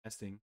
Testing.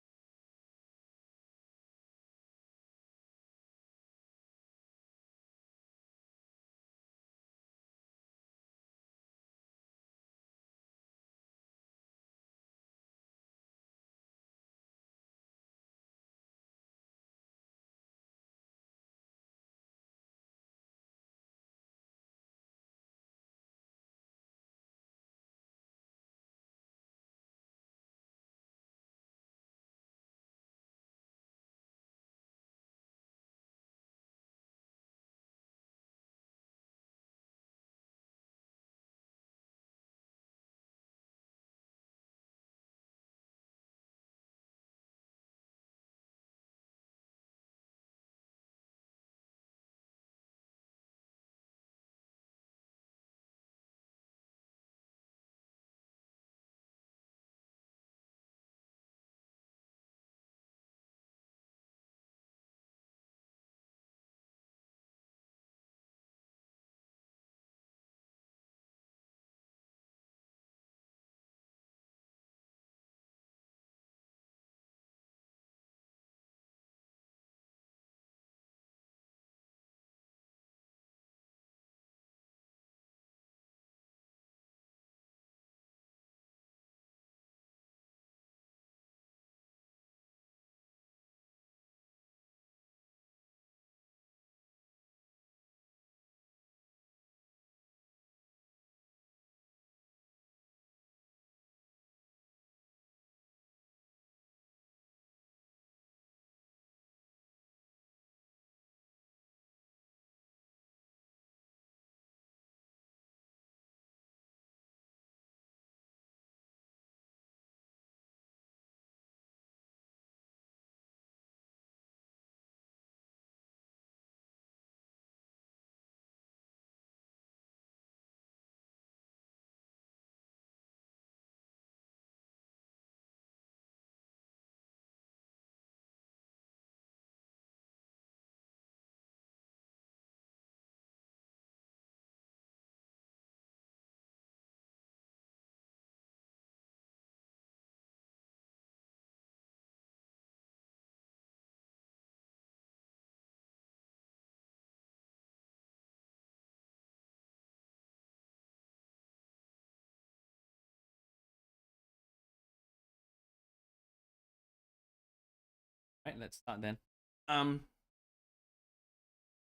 Right, let's start then. Um,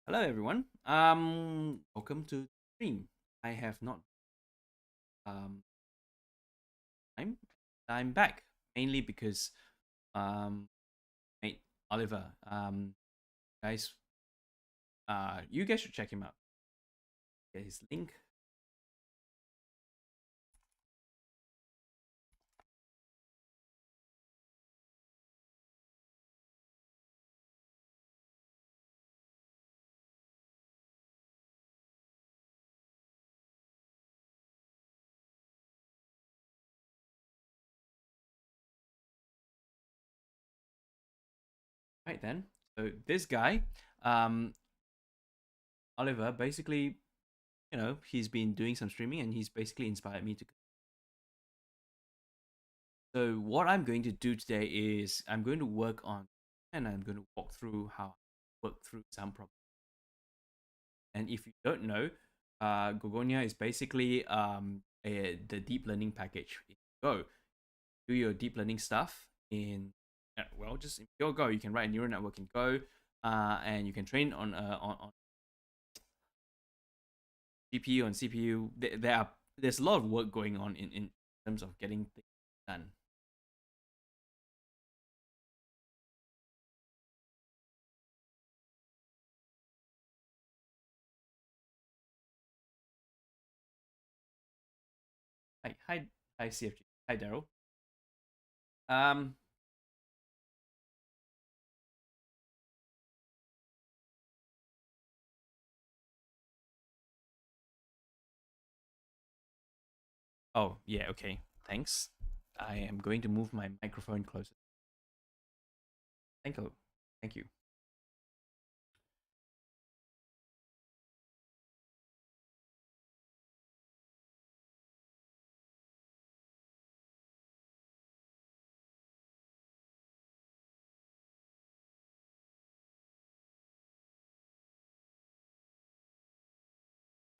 Hello everyone. Welcome to the stream. I have not um I'm back mainly because mate Oliver guys you guys should check him out. Get his link. Right then. So this guy, um Oliver, basically, he's been doing some streaming and he's basically inspired me to. So what I'm going to do today is I'm going to work on and I'm going to walk through how I work through some problems. And if you don't know, Gorgonia is basically the deep learning package. If you go do your deep learning stuff in well, just in pure Go, you can write a neural network in Go, and you can train on GPU and CPU. There's a lot of work going on in terms of getting things done. Hi, CFG. Hi, Daryl. Um, oh, yeah, okay. Thanks. I am going to move my microphone closer. Thank you. Thank you.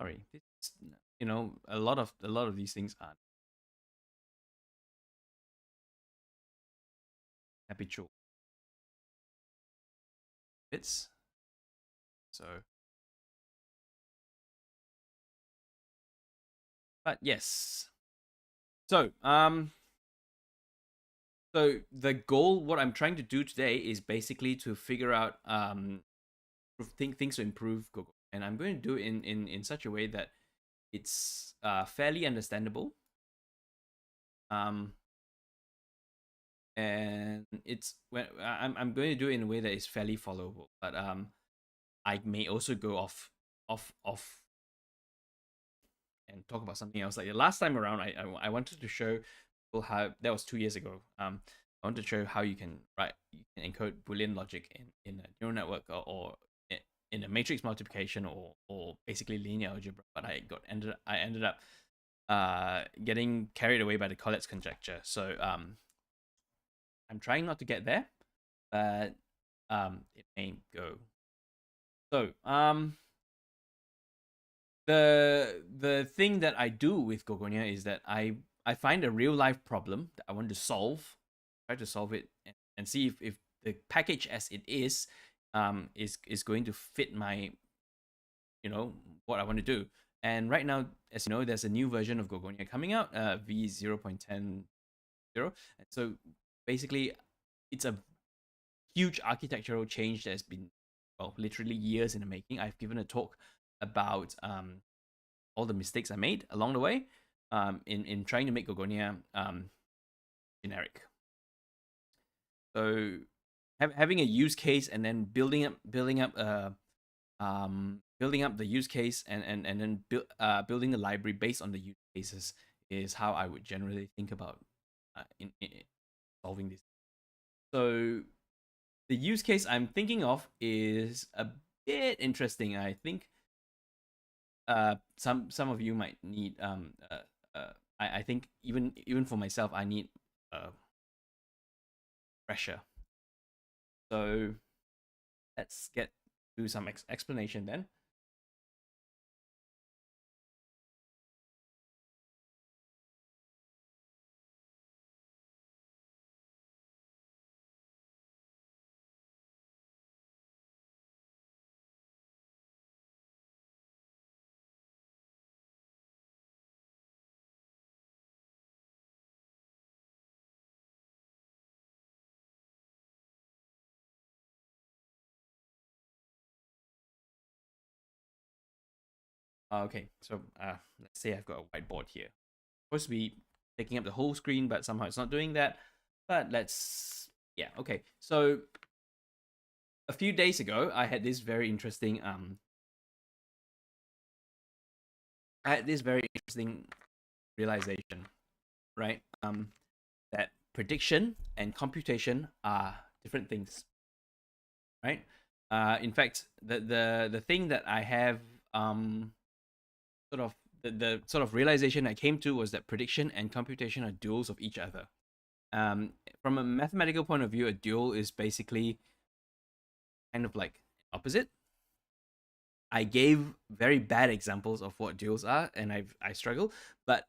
Sorry, this, you know, a lot of these things are habitual bits. So, but yes. So, so the goal, what I'm trying to do today, is basically to figure out things to improve Google, and I'm going to do it in such a way that it's fairly understandable. Um, and it's when I'm going to do it in a way that is fairly followable, but I may also go off and talk about something else. Like the last time around, I wanted to show people how, that was 2 years ago. I wanted to show how you can encode Boolean logic in a neural network, or in a matrix multiplication, or basically linear algebra. But I ended up getting carried away by the Collette's conjecture. So I'm trying not to get there, but it may go. So the thing that I do with Gorgonia is that I find a real life problem that I want to solve, try to solve it, and see if the package as it is going to fit my, you know, what I want to do. And right now, as you know, there's a new version of Gorgonia coming out, v0.10.0. And so basically, it's a huge architectural change that has been, well, literally years in the making. I've given a talk about all the mistakes I made along the way, in trying to make Gorgonia generic. So having a use case, and then building up the use case, and then building the library based on the use cases, is how I would generally think about in solving this. So the use case I'm thinking of is a bit interesting. I think some of you might need I think even for myself, I need pressure. So let's get to some explanation then. Okay, so let's say I've got a whiteboard here. Supposed to be taking up the whole screen, but somehow it's not doing that. But yeah, okay. So a few days ago, I had this very interesting realization, right? That prediction and computation are different things, right? In fact, the thing that I have sort of the sort of realization I came to was that prediction and computation are duals of each other. From a mathematical point of view, a dual is basically kind of like opposite. I gave very bad examples of what duals are, and I struggle, but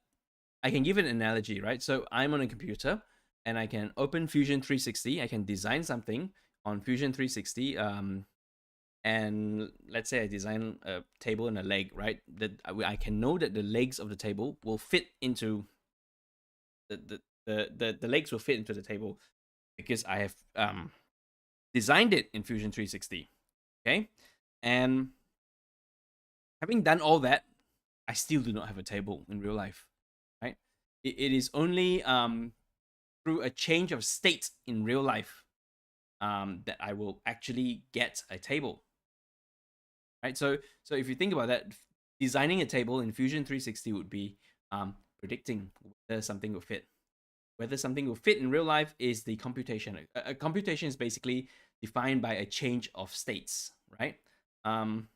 I can give an analogy, right? So I'm on a computer, and I can open Fusion 360. I can design something on Fusion 360. And let's say I design a table and a leg, right? That I can know that the legs of the table will fit into the legs will fit into the table, because I have designed it in Fusion 360. Okay, and having done all that, I still do not have a table in real life, right? It is only through a change of state in real life that I will actually get a table, right? So if you think about that, designing a table in Fusion 360 would be predicting whether something will fit. Whether something will fit in real life is the computation. A computation is basically defined by a change of states, right? And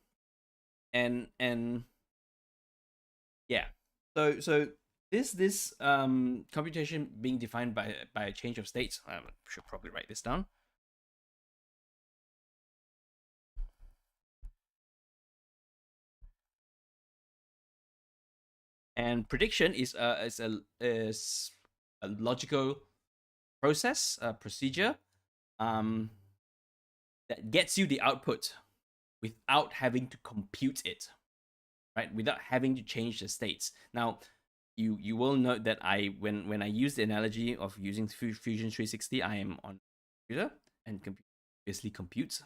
yeah, so this computation being defined by a change of states. I should probably write this down. And prediction is a logical process, a procedure, um, that gets you the output without having to compute it, right? Without having to change the states. Now, you will note that when I use the analogy of using Fusion 360, I am on computer and obviously computes.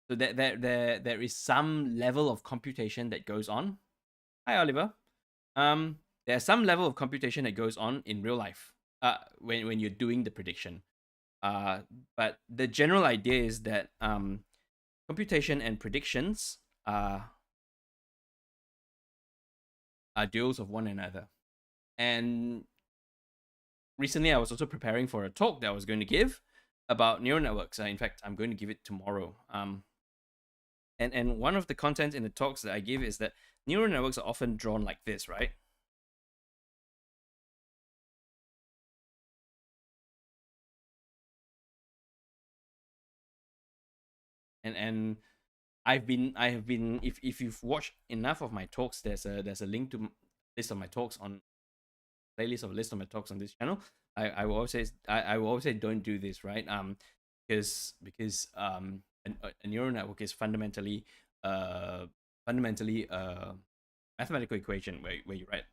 So there is some level of computation that goes on. Hi, Oliver. There's some level of computation that goes on in real life. When you're doing the prediction. But the general idea is that computation and predictions are duals of one another. And recently, I was also preparing for a talk that I was going to give about neural networks. In fact, I'm going to give it tomorrow. And one of the content in the talks that I give is that neural networks are often drawn like this, right? And I have been if you've watched enough of my talks, there's a link to list of my talks on playlist of a list of my talks on this channel. I will always say I will always say don't do this, right? Because a neural network is fundamentally a mathematical equation where you write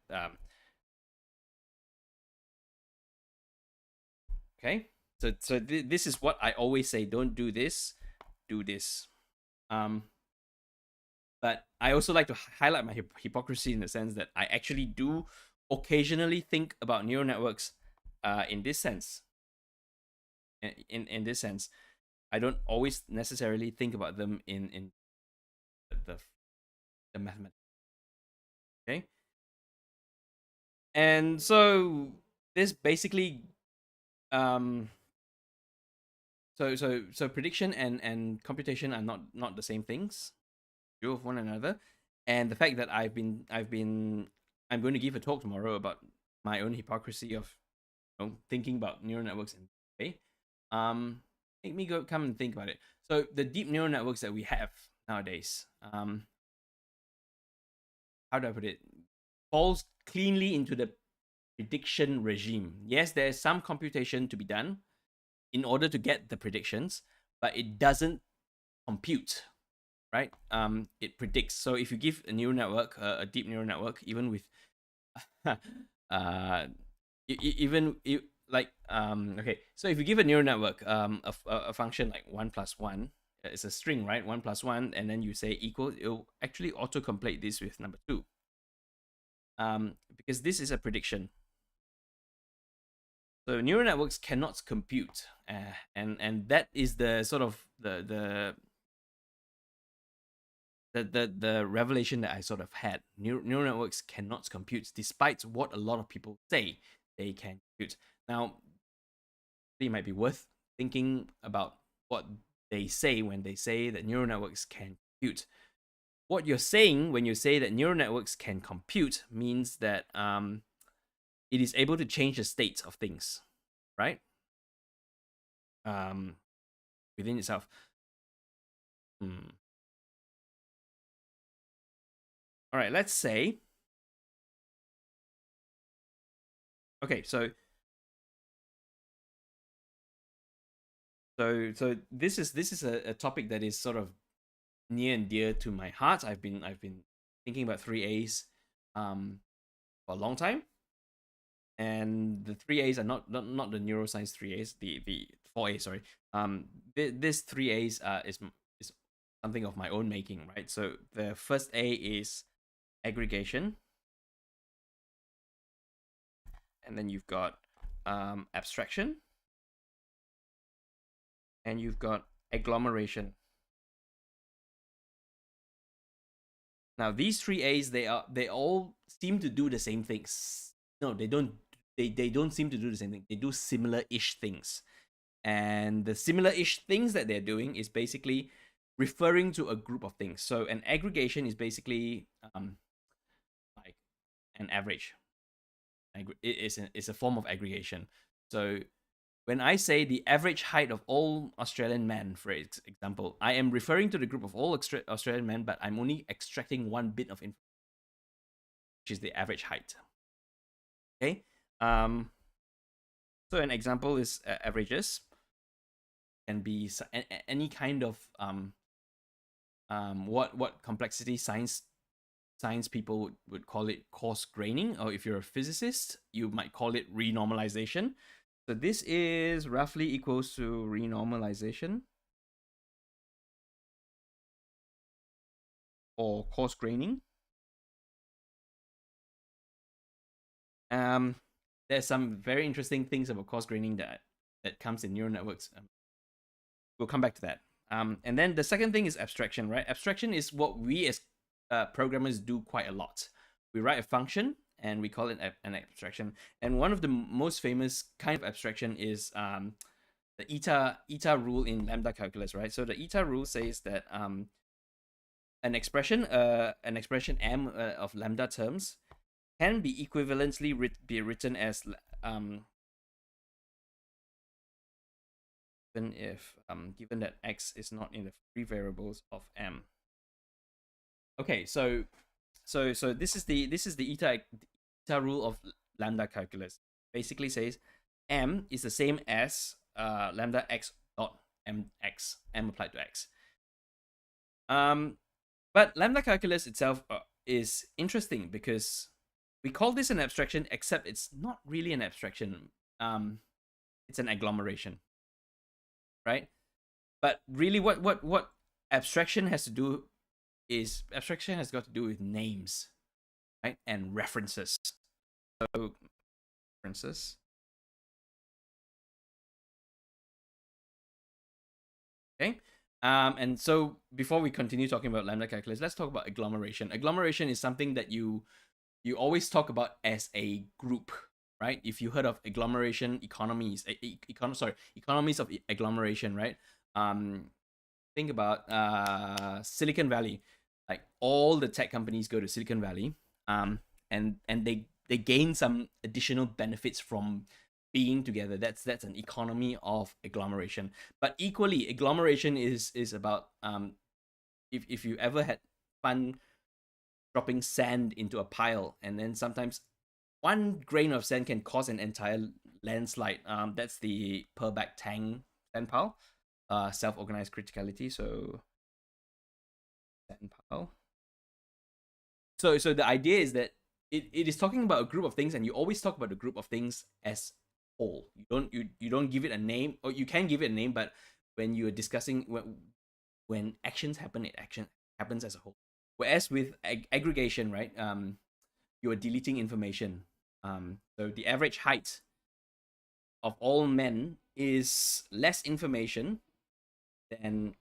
okay. This is what I always say: don't do this, do this. Um, but I also like to highlight my hypocrisy in the sense that I actually do occasionally think about neural networks in this sense. In this sense, I don't always necessarily think about them in the the mathematics. Okay, and so this basically um so prediction and computation are not the same things, do with one another, and the fact that I'm going to give a talk tomorrow about my own hypocrisy of thinking about neural networks in a way, make me go come and think about it. So the deep neural networks that we have nowadays, how do I put it, falls cleanly into the prediction regime. Yes, there is some computation to be done in order to get the predictions, but it doesn't compute, right? It predicts. So if you give a neural network, a deep neural network, even with uh even like okay, so if you give a neural network a function like 1 plus 1, it's a string, right? 1 plus 1, and then you say equal, it'll actually autocomplete this with number 2, because this is a prediction. So neural networks cannot compute, and that is the sort of the revelation that I sort of had. Neural networks cannot compute, despite what a lot of people say they can compute. Now, it might be worth thinking about what they say when they say that neural networks can compute. What you're saying when you say that neural networks can compute means that it is able to change the state of things, right? Um, Within itself. All right, let's say. Okay, so this is a topic that is sort of near and dear to my heart. I've been thinking about 3A's for a long time, and the 3A's are not the neuroscience 3A's, the 4A, sorry. This 3A's is something of my own making, right? So the first A is aggregation, and then you've got abstraction, and you've got agglomeration. Now these 3A's, they all seem to do the same things. No, they don't. They don't seem to do the same thing. They do similar-ish things, and the similar-ish things that they're doing is basically referring to a group of things. So an aggregation is basically like an average. It's a form of aggregation. So when I say the average height of all Australian men, for example, I am referring to the group of all Australian men, but I'm only extracting one bit of information, which is the average height. Okay. So an example is averages. Can be any kind of what complexity science people would call it coarse graining, or if you're a physicist, you might call it renormalization. So this is roughly equals to renormalization or coarse graining. There's some very interesting things about coarse graining that comes in neural networks. We'll come back to that. And then the second thing is abstraction, right? Abstraction is what we as programmers do quite a lot. We write a function and we call it an abstraction. And one of the most famous kind of abstraction is the eta rule in lambda calculus, right? So the eta rule says that an expression m of lambda terms can be equivalently be written as even if given that x is not in the free variables of m. Okay, so this is the eta rule of lambda calculus. Basically says m is the same as lambda x dot mx, m applied to x. But lambda calculus itself is interesting because we call this an abstraction, except it's not really an abstraction. It's an agglomeration, right? But really, what abstraction has to do is abstraction has got to do with names, right, and references. So references. Okay. And so before we continue talking about lambda calculus, let's talk about agglomeration. Agglomeration is something that you always talk about as a group, right? If you heard of agglomeration economies, economies of agglomeration, right? Think about Silicon Valley. Like all the tech companies go to Silicon Valley, and they gain some additional benefits from being together. That's an economy of agglomeration. But equally, agglomeration is about if you ever had fun dropping sand into a pile, and then sometimes one grain of sand can cause an entire landslide. That's the Purbeck-Tang sand pile, self-organized criticality. So sand pile. So the idea is that it is talking about a group of things, and you always talk about a group of things as whole. You don't give it a name, or you can give it a name, but when you are discussing when actions happen, action happens as a whole. Whereas with aggregation, right, you are deleting information. So the average height of all men is less information than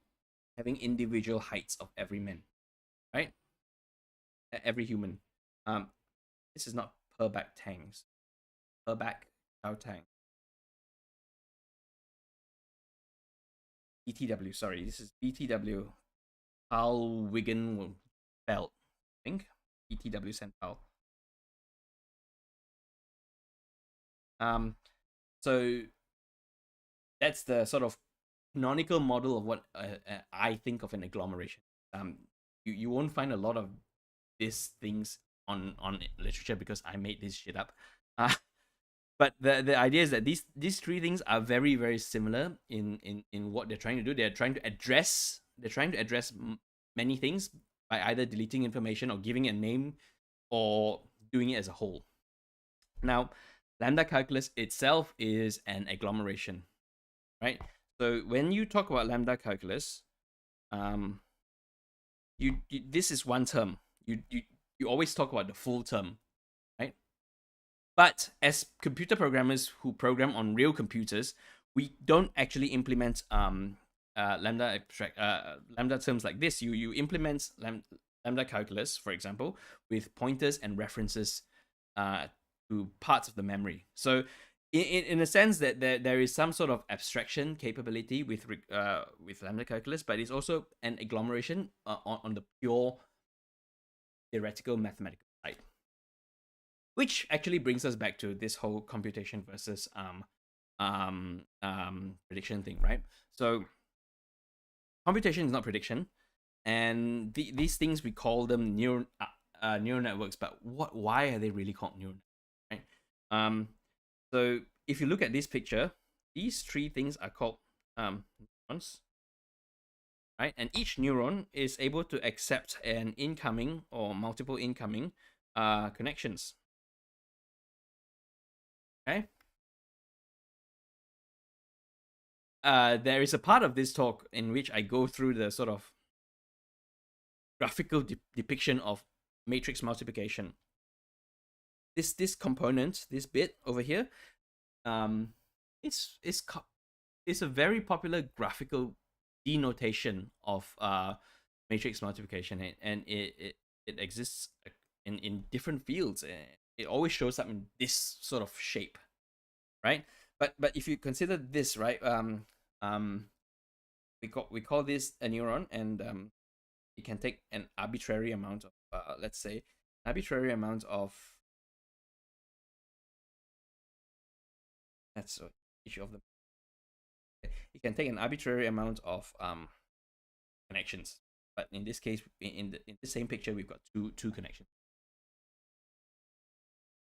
having individual heights of every man, right? Every human. This is not Purbeck-Tang's. Purbeck-Tang. BTW, sorry, this is BTW. Carl Wigan Belt, I think. BTW Central. So that's the sort of canonical model of what I think of an agglomeration. You won't find a lot of these things on literature because I made this shit up. But the idea is that these three things are very, very similar in what they're trying to do. They're trying to address many things by either deleting information or giving it a name or doing it as a whole. Now, lambda calculus itself is an agglomeration, right? So when you talk about lambda calculus, this is one term. You always talk about the full term, right? But as computer programmers who program on real computers, we don't actually implement lambda terms like this. You implement lambda calculus, for example, with pointers and references to parts of the memory. So in a sense that there is some sort of abstraction capability with lambda calculus, but it's also an agglomeration on the pure theoretical mathematical side. Which actually brings us back to this whole computation versus prediction thing, right? So computation is not prediction, and these things we call them neural networks, but why are they really called neural networks, right? So if you look at this picture, these three things are called neurons, right? And each neuron is able to accept an incoming or multiple incoming connections. Okay. There is a part of this talk in which I go through the sort of graphical depiction of matrix multiplication. This component, this bit over here, um, it's a very popular graphical denotation of matrix multiplication, and it exists in different fields. It always shows up in this sort of shape, right? But if you consider this, right, we call this a neuron, and it can take an arbitrary amount of let's say arbitrary amount of that's each of them. It can take an arbitrary amount of connections, but in this case, in the same picture, we've got two connections,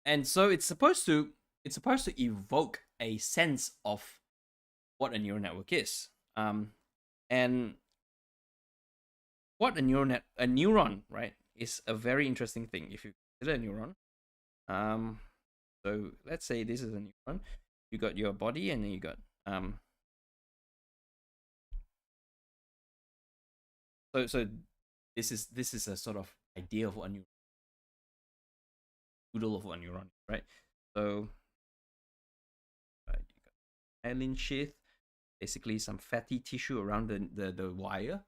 and so it's supposed to evoke a sense of what a neural network is. And what a neuron, right, is a very interesting thing. If you consider a neuron, so let's say this is a neuron. You got your body, and then you got so this is a sort of idea of what a neuron, doodle of what a neuron, right? So you got myelin sheath, basically some fatty tissue around the wire,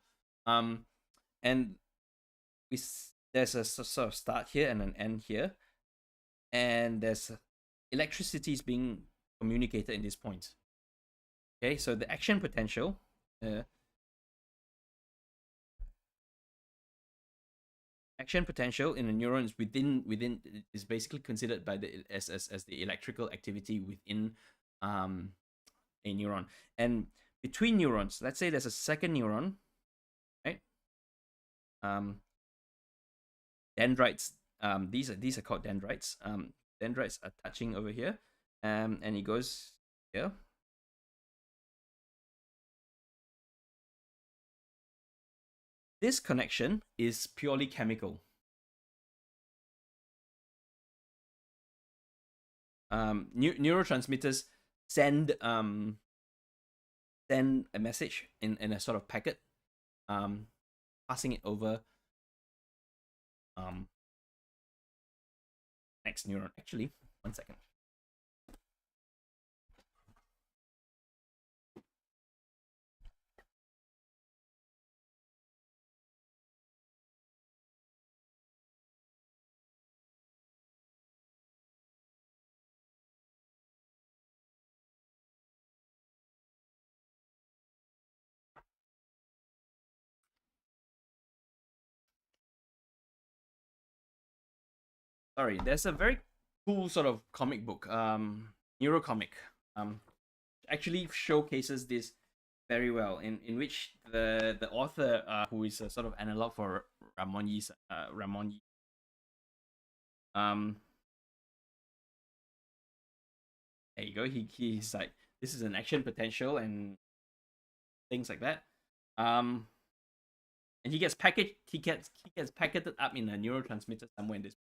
and there's a sort of start here and an end here, and there's electricity is being communicated in this point. Okay, so the action potential in a neuron is within is basically considered by the as the electrical activity within a neuron. And between neurons, let's say there's a second neuron, right? Dendrites, these are called dendrites. Dendrites are touching over here, and it goes here. This connection is purely chemical. Neurotransmitters send a message in a sort of packet, passing it over next neuron. Actually, 1 second. Sorry, there's a very cool sort of comic book, neurocomic, actually showcases this very well, in which the author, who is a sort of analog for Ramon Yi's there you go. He's like, this is an action potential and things like that. And he gets packaged up in a neurotransmitter somewhere in this,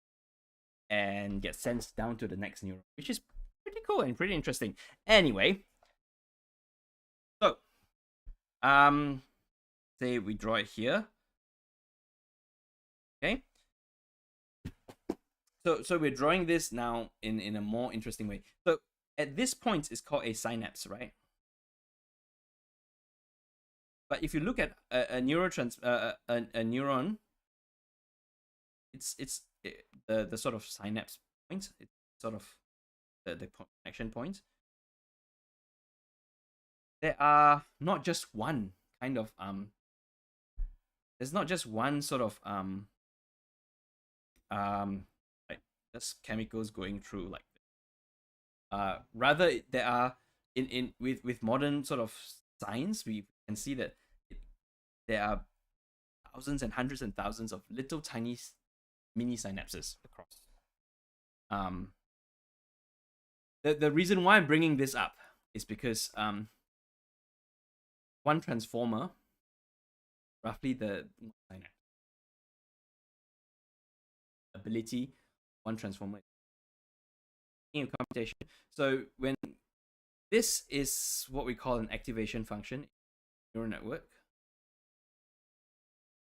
and gets sent down to the next neuron, which is pretty cool and pretty interesting. Anyway, so say we draw it here. Okay. So we're drawing this now in a more interesting way. So at this point, it's called a synapse, right? But if you look at a neuron, it's the sort of synapse point. It's sort of the connection point. There are not just one kind of there's not just one sort of like just chemicals going through like rather there are in with modern sort of science, we can see that there are thousands and hundreds and thousands of little tiny mini synapses across. Um, the reason why I'm bringing this up is because one transformer, roughly the synapse ability, one transformer in computation. So when this is what we call an activation function neural network,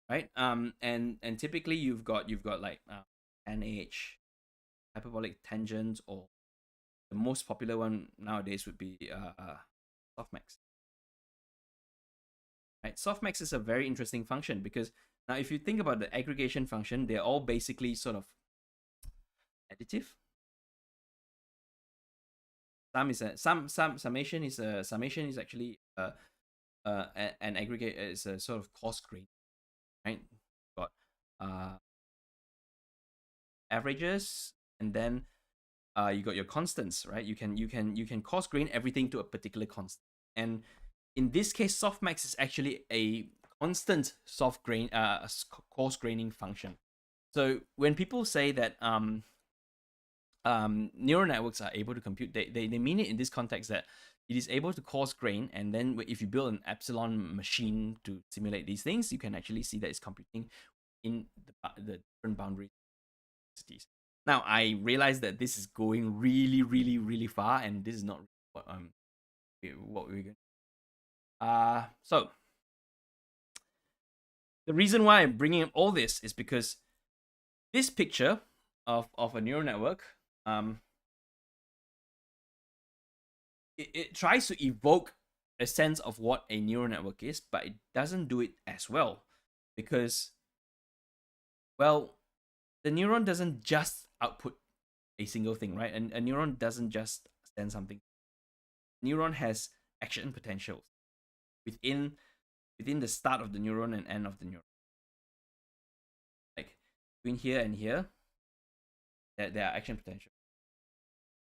right? And typically you've got like NH, hyperbolic tangent, or the most popular one nowadays would be softmax. Right, softmax is a very interesting function because now if you think about the aggregation function, they're all basically sort of additive. Summation is actually an aggregate is a sort of coarse grain, right? Got averages, and then you got your constants, right? You can coarse grain everything to a particular constant, and in this case, softmax is actually a constant coarse graining function. So when people say that neural networks are able to compute, they mean it in this context that it is able to coarse grain, and then if you build an epsilon machine to simulate these things, you can actually see that it's computing in the different boundaries. Now I realize that this is going really, really, really far, and this is not what we're going. So the reason why I'm bringing up all this is because this picture of a neural network, it tries to evoke a sense of what a neural network is, but it doesn't do it as well because, well, the neuron doesn't just output a single thing, right? And a neuron doesn't just send something. Neuron has action potentials within the start of the neuron and end of the neuron. Like between here and here, there are action potential.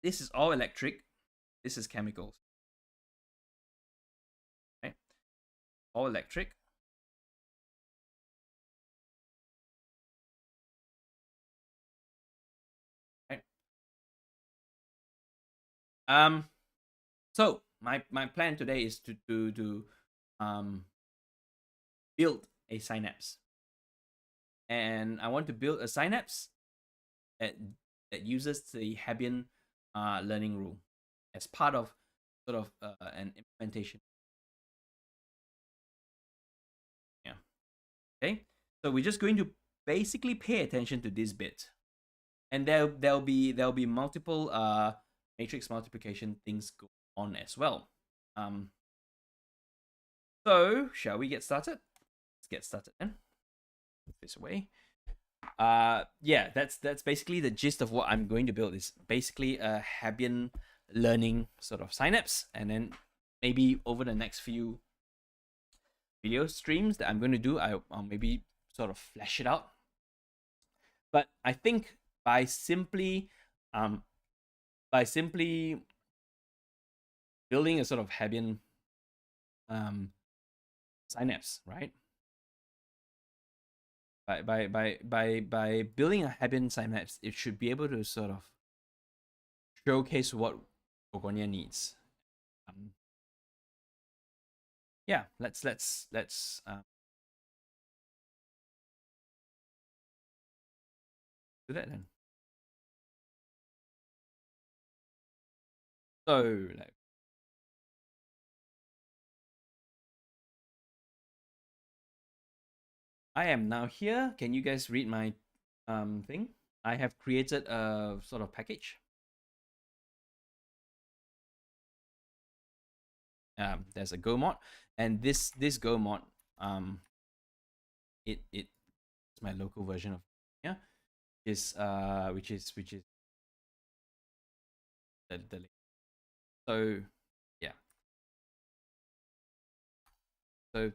This is all electric. This is chemicals. Right? All electric. Right? So my plan today is to build a synapse, and I want to build a synapse that uses the Hebbian learning rule as part of sort of an implementation. Yeah. Okay. So we're just going to basically pay attention to this bit, and there'll be multiple matrix multiplication things go on as well. So shall we get started? Let's get started then. Put this away. Yeah, that's basically the gist of what I'm going to build. Is basically a Hebbian learning sort of synapse, and then maybe over the next few video streams that I'm going to do, I'll maybe sort of flesh it out. But I think by simply building a sort of Hebbian synapse, right? By building a Hebbian synapse, it should be able to sort of showcase what Gorgonia needs. Yeah, let's do that then. So like, I am now here. Can you guys read my thing? I have created a sort of package. There's a Go mod, and this Go mod it's my local version of is which is the so yeah,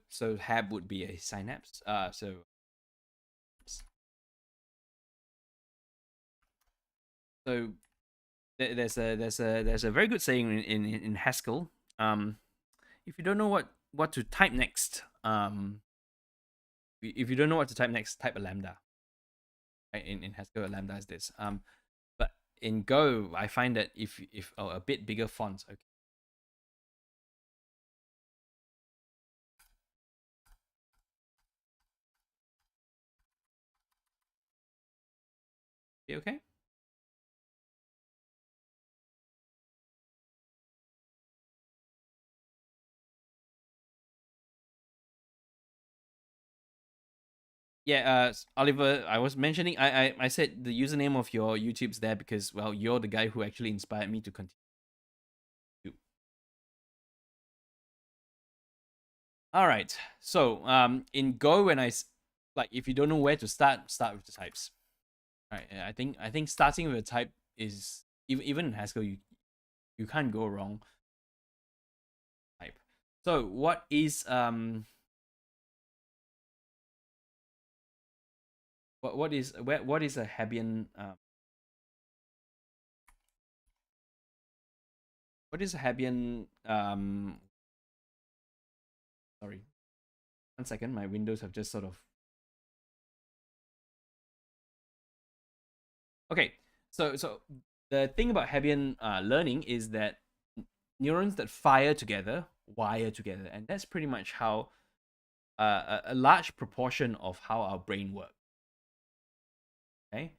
so Hab would be a synapse. So there's a very good saying in Haskell. If you don't know what to type next, if you don't know what to type next, type a lambda. right? In Haskell, lambda is this. But in Go, I find that if a bit bigger fonts, okay. Yeah, Oliver, I was mentioning, I said the username of your YouTube's there because, well, you're the guy who actually inspired me to continue. All right. So, in Go, like, if you don't know where to start with the types. All right. I think starting with a type is even in Haskell, you can't go wrong. Type. So, what is a Hebbian what is a Hebbian sorry, 1 second, my windows have just sort of okay. So the thing about Hebbian learning is that neurons that fire together wire together, and that's pretty much how a large proportion of how our brain works. Okay,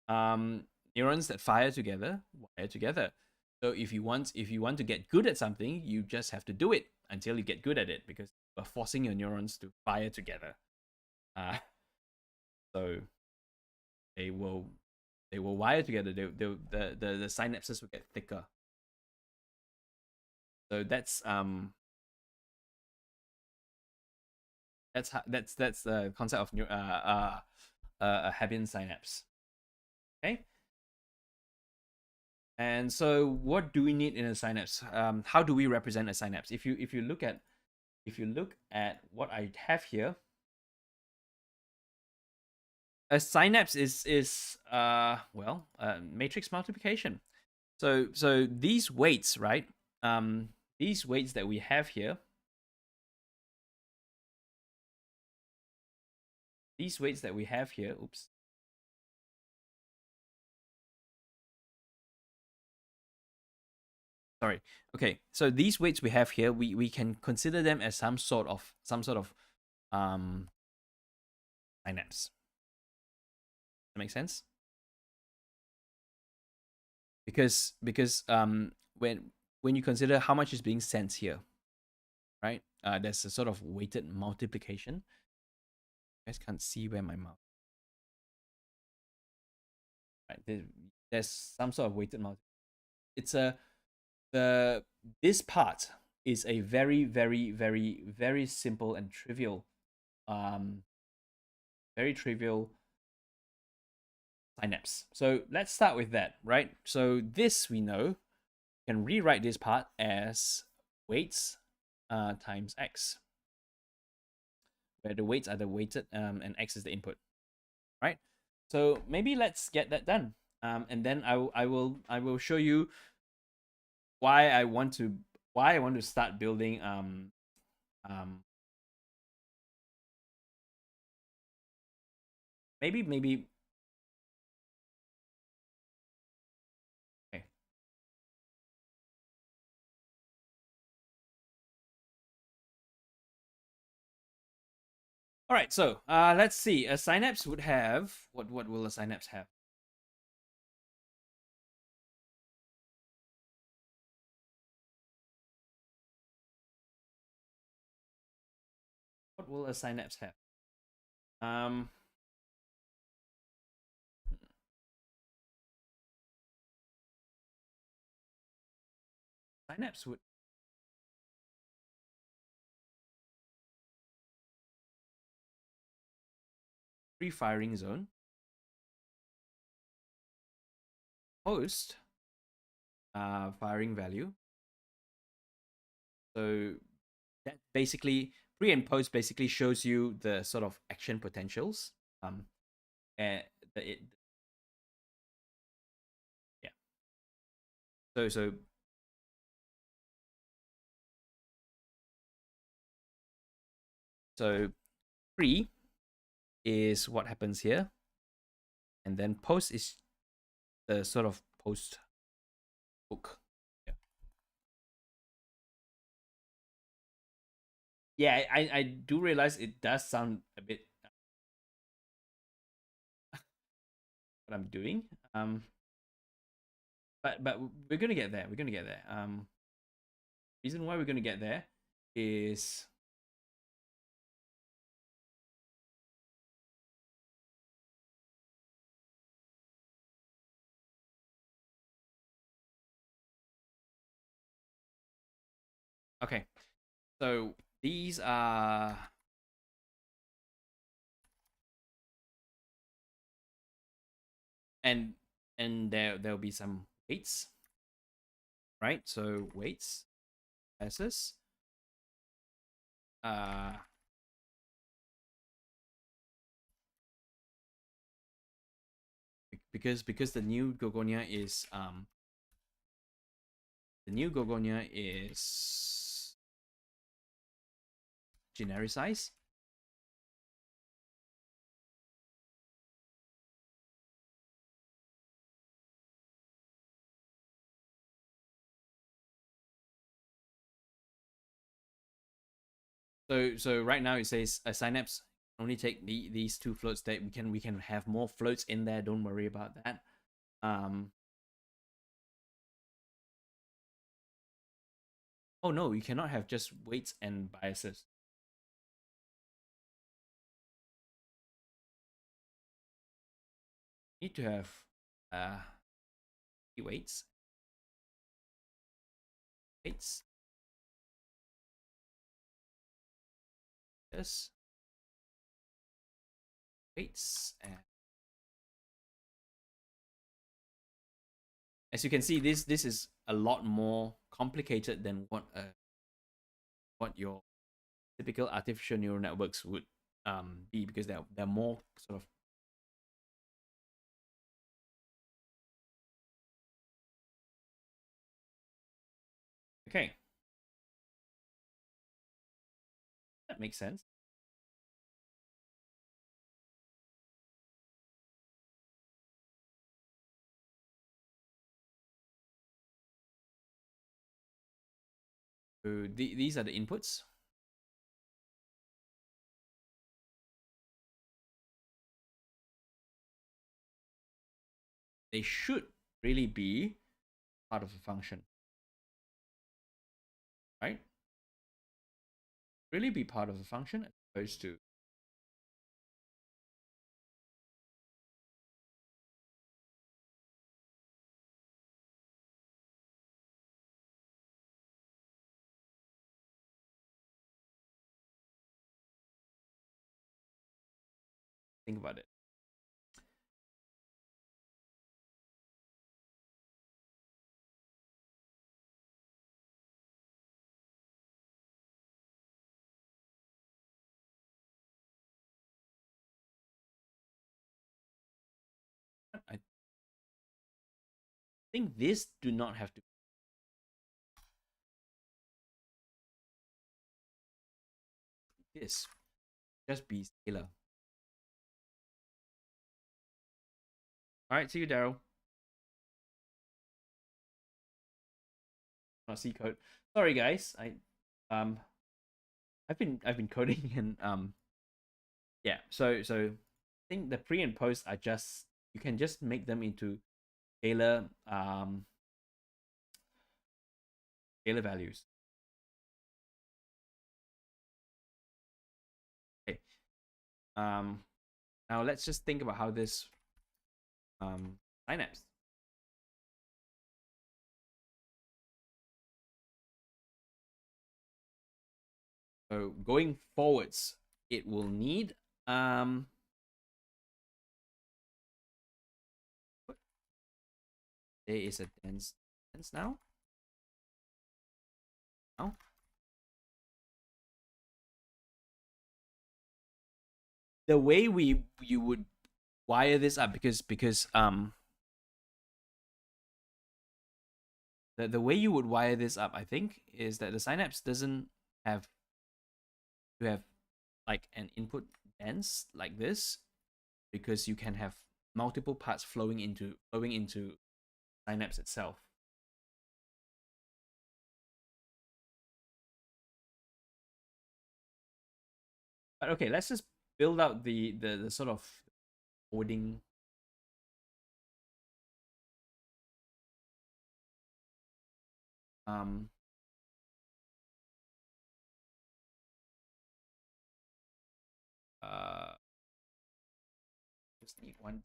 um, neurons that fire together wire together. So if you want to get good at something, you just have to do it until you get good at it because you're forcing your neurons to fire together. Uh, so they will they will wire together. The synapses will get thicker. So that's the concept of a Hebbian synapse. Okay. And so, what do we need in a synapse? How do we represent a synapse? If you look at what I have here, a synapse is matrix multiplication. So these weights, right? These weights that we have here, oops, sorry. Okay, so these weights we have here, we can consider them as some sort of um synapse. That makes sense? Because when you consider how much is being sent here, right? There's a sort of weighted multiplication. You guys can't see where my mouse. Right, there's some sort of weighted multiplication. It's a the This part is a very very very very simple and um trivial synapse. So let's start with that, right? So this we know can rewrite this part as weights times x, where the weights are the weighted and x is the input, right? So maybe let's get that done, and then I will show you why I want to start building um maybe okay. All right, so let's see. A synapse would have what will a synapse have? What will a synapse have? Um, synapse would free firing zone, post firing value. So that basically pre and post basically shows you the sort of action potentials. Um, and it yeah. So pre is what happens here, and then post is the sort of post hook. Yeah, yeah. I do realize it does sound a bit what I'm doing. But we're gonna get there. We're gonna get there. Reason why we're gonna get there is okay. So these are and there'll be some weights, right? So weights, biases, uh, because the new Gorgonia is genericized. So right now it says a synapse only take these two floats. That we can have more floats in there. Don't worry about that. Oh no, you cannot have just weights and biases. You need to have uh weights, weights, yes, weights, and as you can see, this is a lot more complicated than what your typical artificial neural networks would be, because they're more sort of okay. That makes sense. So these are the inputs. They should really be part of a function, right? Really be part of a function as opposed to think about it. I think this do not have to this just be scalar. All right, see you, Daryl. Not C code. Sorry, guys. Um I've been coding and yeah. So I think the pre and post are just you can just make them into scalar values. Okay. Um Now let's just think about how this synapse. So going forwards, it will need there is a dense now. Now the way you would wire this up, because the way you would wire this up, I think, is that the synapse doesn't have to have like an input dense like this, because you can have multiple parts flowing into synapse itself. But okay, let's just build out the sort of coding. Um, uh, just need one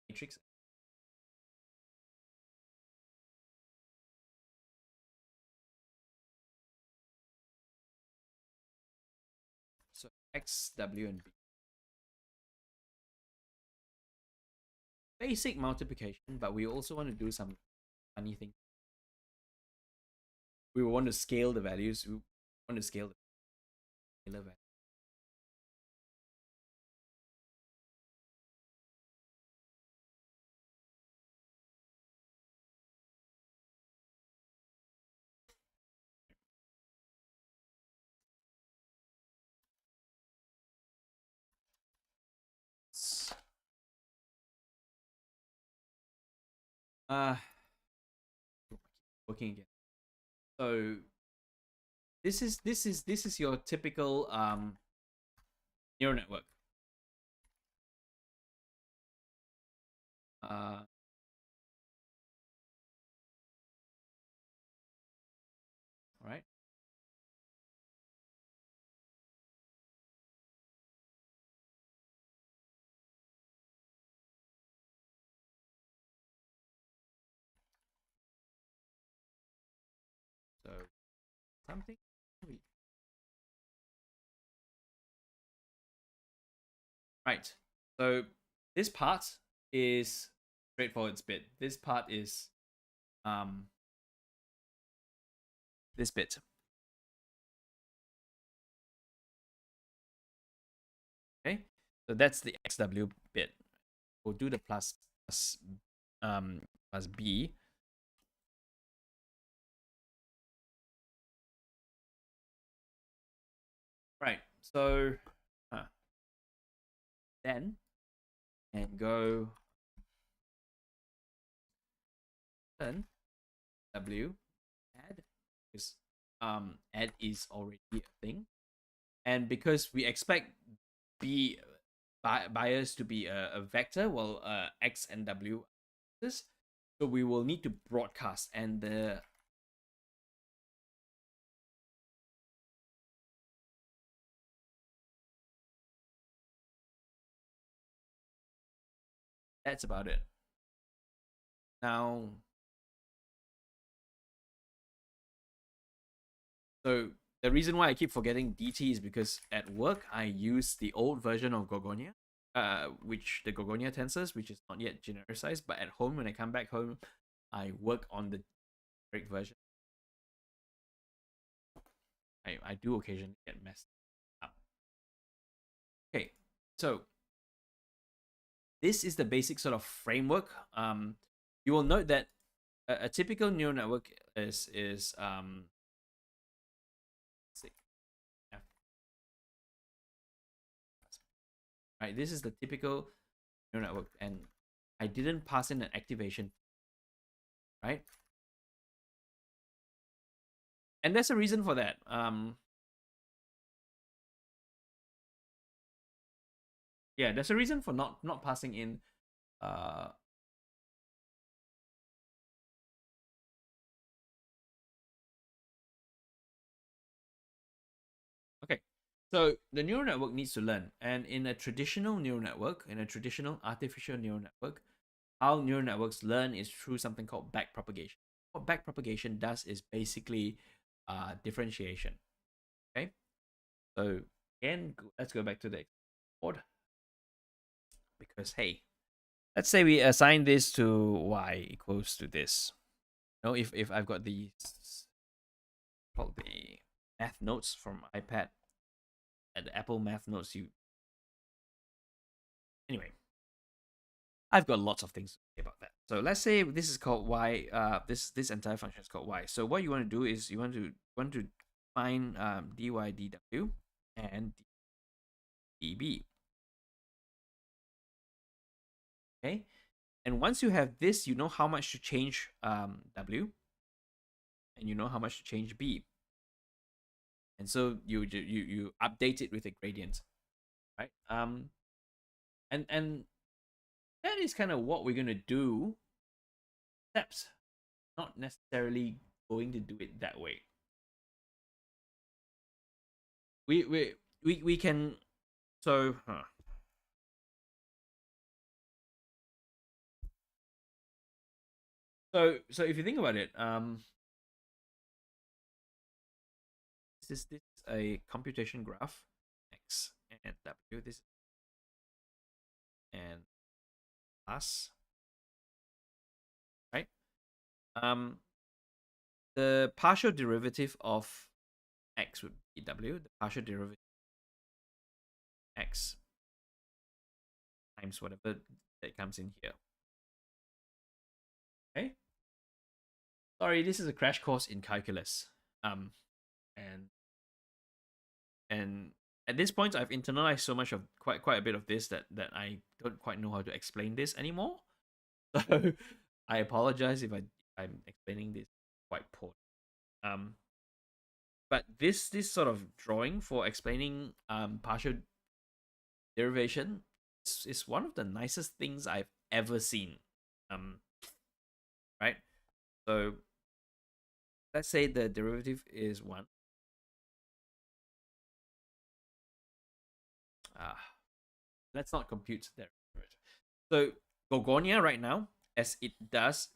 matrix. So X, W, and B. Basic multiplication, but we also want to do some funny things. We want to scale the values. We want to scale the scalar value. Uh, working again. So this is your typical neural network. All right. So something. Right. So this part is straightforward bit. This part is um this bit. Okay. So that's the XW bit. We'll do the plus B. Right. So then and go turn W add because add is already a thing, and because we expect B bias to be a vector, well X and W this, so we will need to broadcast, and that's about it. Now, so the reason why I keep forgetting DT is because at work I use the old version of Gorgonia, which the Gorgonia tensors, which is not yet genericized, but at home when I come back home, I work on the generic version. I do occasionally get messed up. Okay, so this is the basic sort of framework. You will note that a typical neural network is right. This is the typical neural network, and I didn't pass in an activation, right? And there's a reason for that. Yeah, there's a reason for not passing in. Okay, so the neural network needs to learn, and in a traditional neural network, in a traditional artificial neural network, how neural networks learn is through something called backpropagation. What backpropagation does is basically differentiation. Okay, so again, let's go back to the board because hey, let's say we assign this to y equals to this. You know, if I've got the called the math notes from iPad at the Apple math notes, you anyway. I've got lots of things to say about that. So let's say this is called y. This entire function is called y. So what you want to do is you want to find dy dw and db. Okay, and once you have this, you know how much to change w, and you know how much to change b, and so you update it with a gradient, right? And that is kind of what we're gonna do. Steps, not necessarily going to do it that way. We can so so if you think about it, this is a computation graph, x and w, this and plus, right? The partial derivative of x would be w. The partial derivative of x times whatever that comes in here. Okay. Sorry, this is a crash course in calculus. And and at this point, I've internalized so much of quite a bit of this that I don't quite know how to explain this anymore. So I apologize if I'm explaining this quite poorly. But this sort of drawing for explaining partial derivation is one of the nicest things I've ever seen. Right? So let's say the derivative is 1. Let's not compute the derivative. So Gorgonia right now, as it does,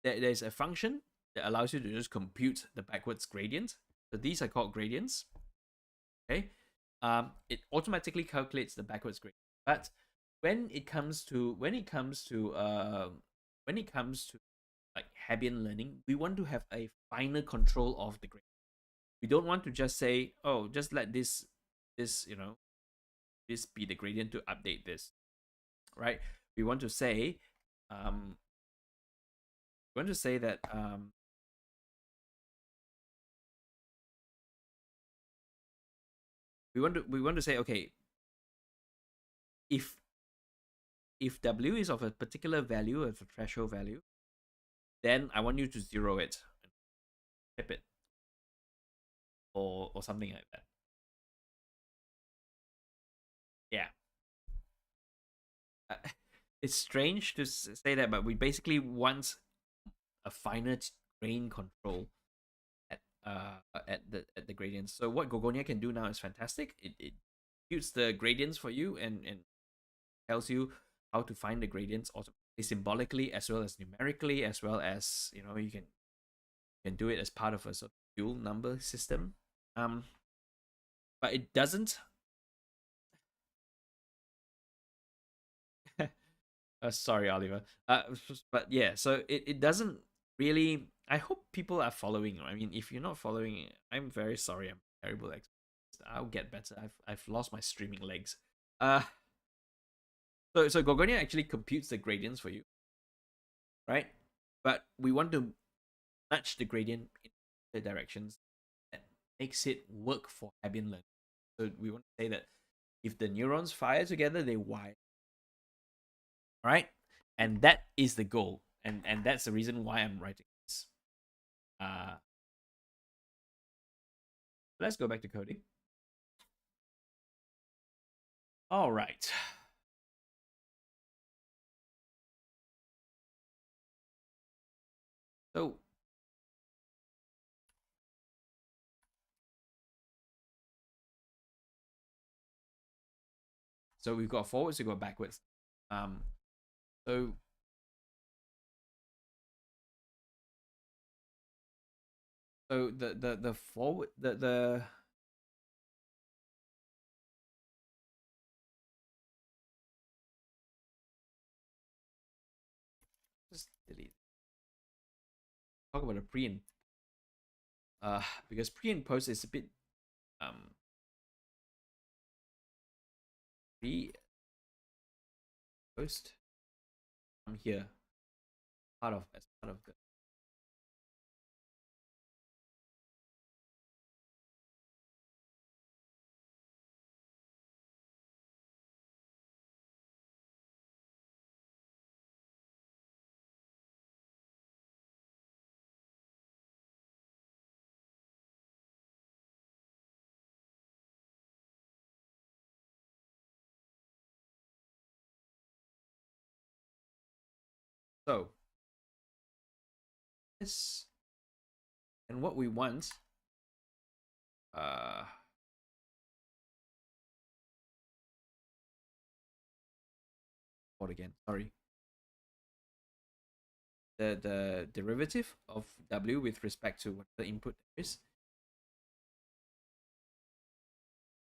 there's a function that allows you to just compute the backwards gradient. So these are called gradients. Okay. It automatically calculates the backwards gradient. But when it comes to like Hebbian learning, we want to have a finer control of the gradient. We don't want to just say, oh, just let this this be the gradient to update this, right? We want to say that we want to say, okay, if w is of a particular value, of a threshold value, then I want you to zero it, tip it, or something like that. Yeah. It's strange to say that, but we basically want a finer grain control at the gradients. So what Gorgonia can do now is fantastic. It computes the gradients for you and tells you how to find the gradients symbolically as well as numerically, as well as you can do it as part of a sort of dual number system. But it doesn't. Sorry, Oliver. But yeah, so it doesn't really. I hope people are following. I mean, if you're not following, I'm very sorry. I'm terrible at. I'll get better. I've lost my streaming legs. So Gorgonia actually computes the gradients for you, right? But we want to nudge the gradient in the directions that makes it work for Hebbian learning. So we want to say that if the neurons fire together, they wire. Right? And that is the goal. And that's the reason why I'm writing this. Let's go back to coding. All right. So we've got forwards, we've got backwards. So the forward the just delete. Talk about the pre and because pre and post is a bit pre post come here, as part of the. So this, and what we want, uh, what again? Sorry. The derivative of w with respect to what the input is.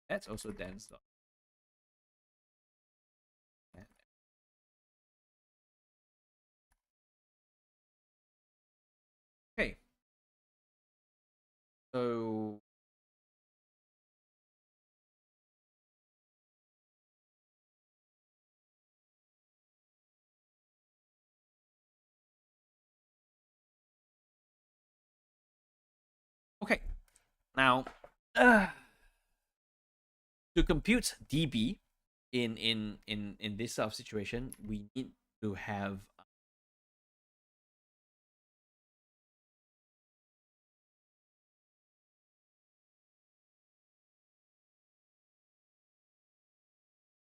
That's also dense dot. Okay. So okay. Now to compute dB in this sort of situation, we need to have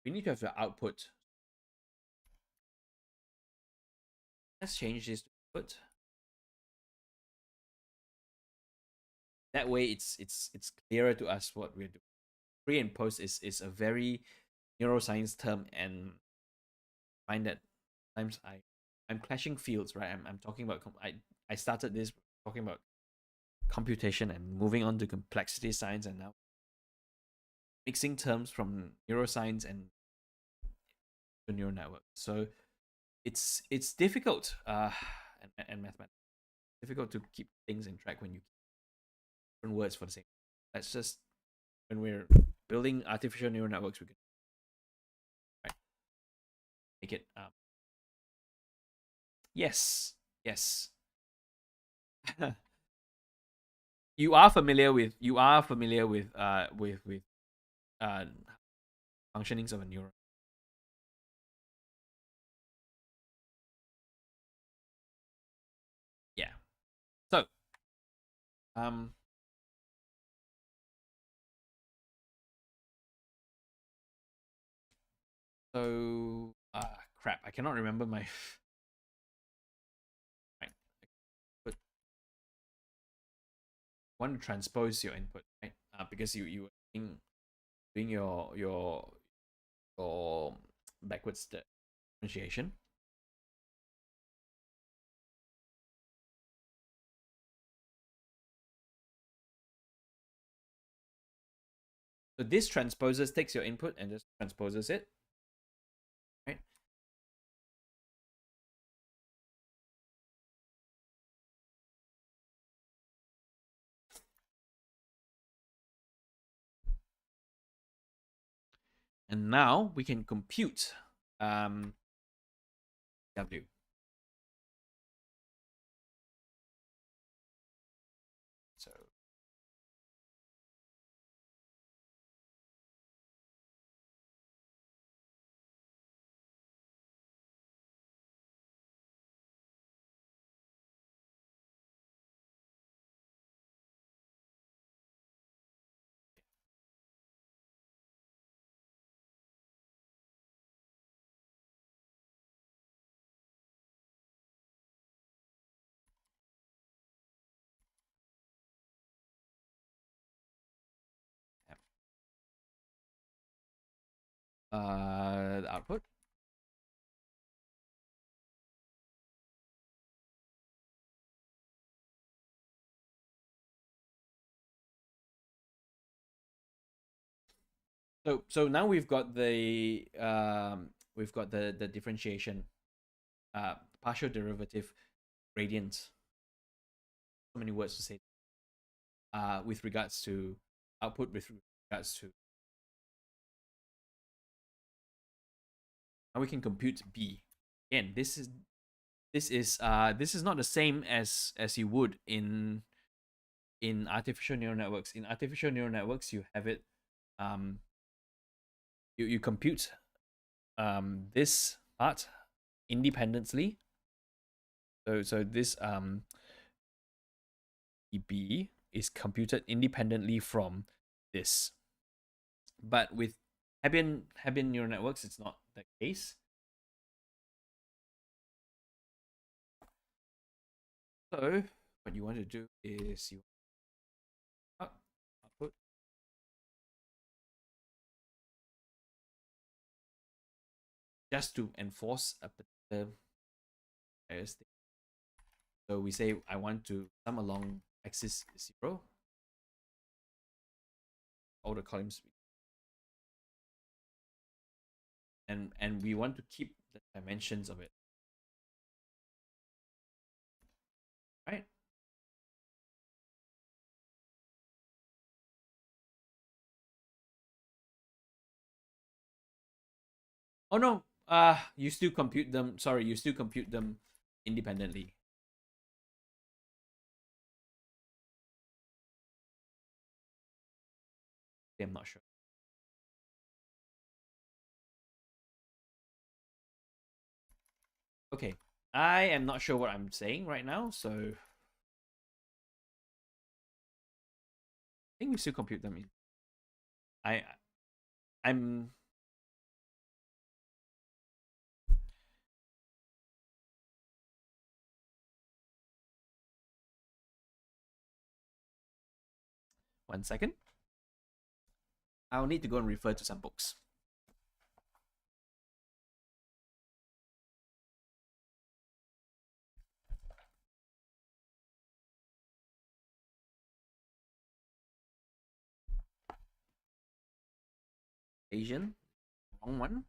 the output. Let's change this to output. That way, it's clearer to us what we're doing. Pre and post is a very neuroscience term, and I find that sometimes I'm clashing fields, right? I'm talking about I started this talking about computation and moving on to complexity science, and now mixing terms from neuroscience and to neural network. So it's difficult, and mathematics difficult to keep things in track when you keep different words for the same. That's just when we're building artificial neural networks, we can right, make it. Yes, yes. You are familiar with uh functionings of a neuron. Yeah. So um crap, I cannot remember my right. But want to transpose your input, right? Because you were doing your backwards differentiation. So this transposes takes your input and just transposes it, right? And now we can compute W. So the output. So now we've got the differentiation, partial derivative gradients. So many words to say. With regards to output, with regards to now we can compute B. again, this is not the same as you would in artificial neural networks. In artificial neural networks, you have it, um, you compute this part independently. So this EB is computed independently from this. But with Hebbian neural networks, it's not the case. So what you want to do is you output just to enforce a particular bias. So we say I want to sum along axis 0, all the columns, and we want to keep the dimensions of it, right? Oh no, you still compute them. Sorry, you still compute them independently. I'm not sure. Okay, I am not sure what I'm saying right now, so I think we still compute them in. I I'm 1 second. I'll need to go and refer to some books. Asian, wrong one.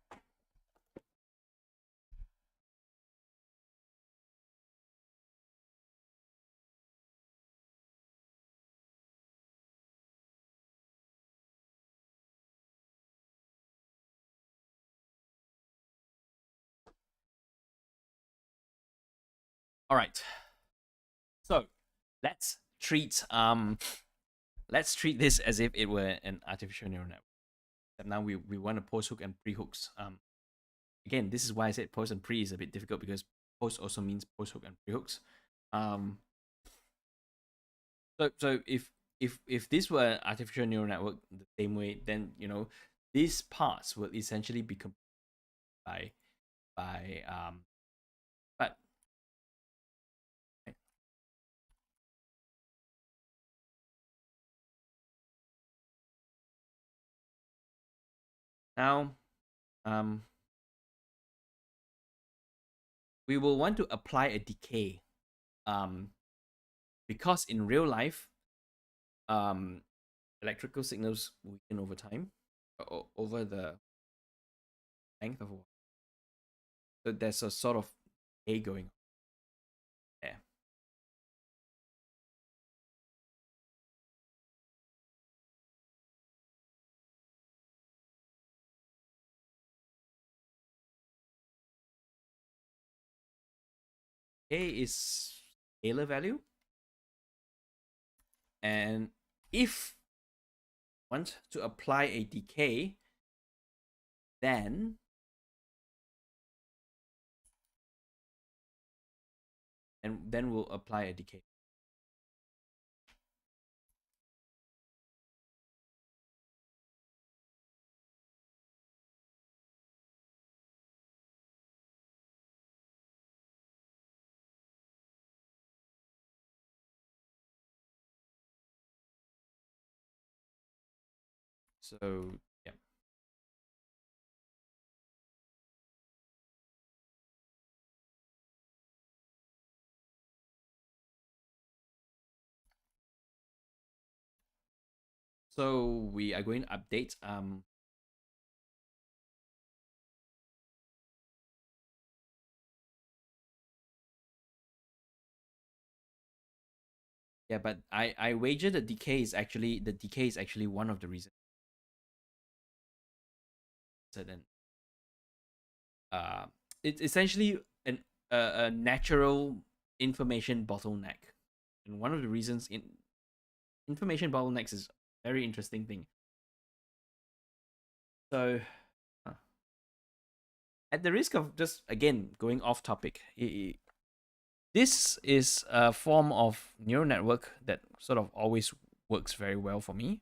All right. So let's treat this as if it were an artificial neural network. And now we want to post hook and pre hooks. Again, this is why I said post and pre is a bit difficult, because post also means post hook and pre hooks. So if this were an artificial neural network the same way, then these parts will essentially be by but now we will want to apply a decay, because in real life, electrical signals weaken over time, over the length of a while. So there's a sort of decay going on there. A is scalar value, and if want to apply a decay, then we'll apply a decay. So yeah. So we are going to update yeah, but I wager the decay is actually one of the reasons. So then it's essentially a natural information bottleneck, and one of the reasons in information bottlenecks is a very interesting thing. So, uh, at the risk of just again going off topic, this is a form of neural network that sort of always works very well for me.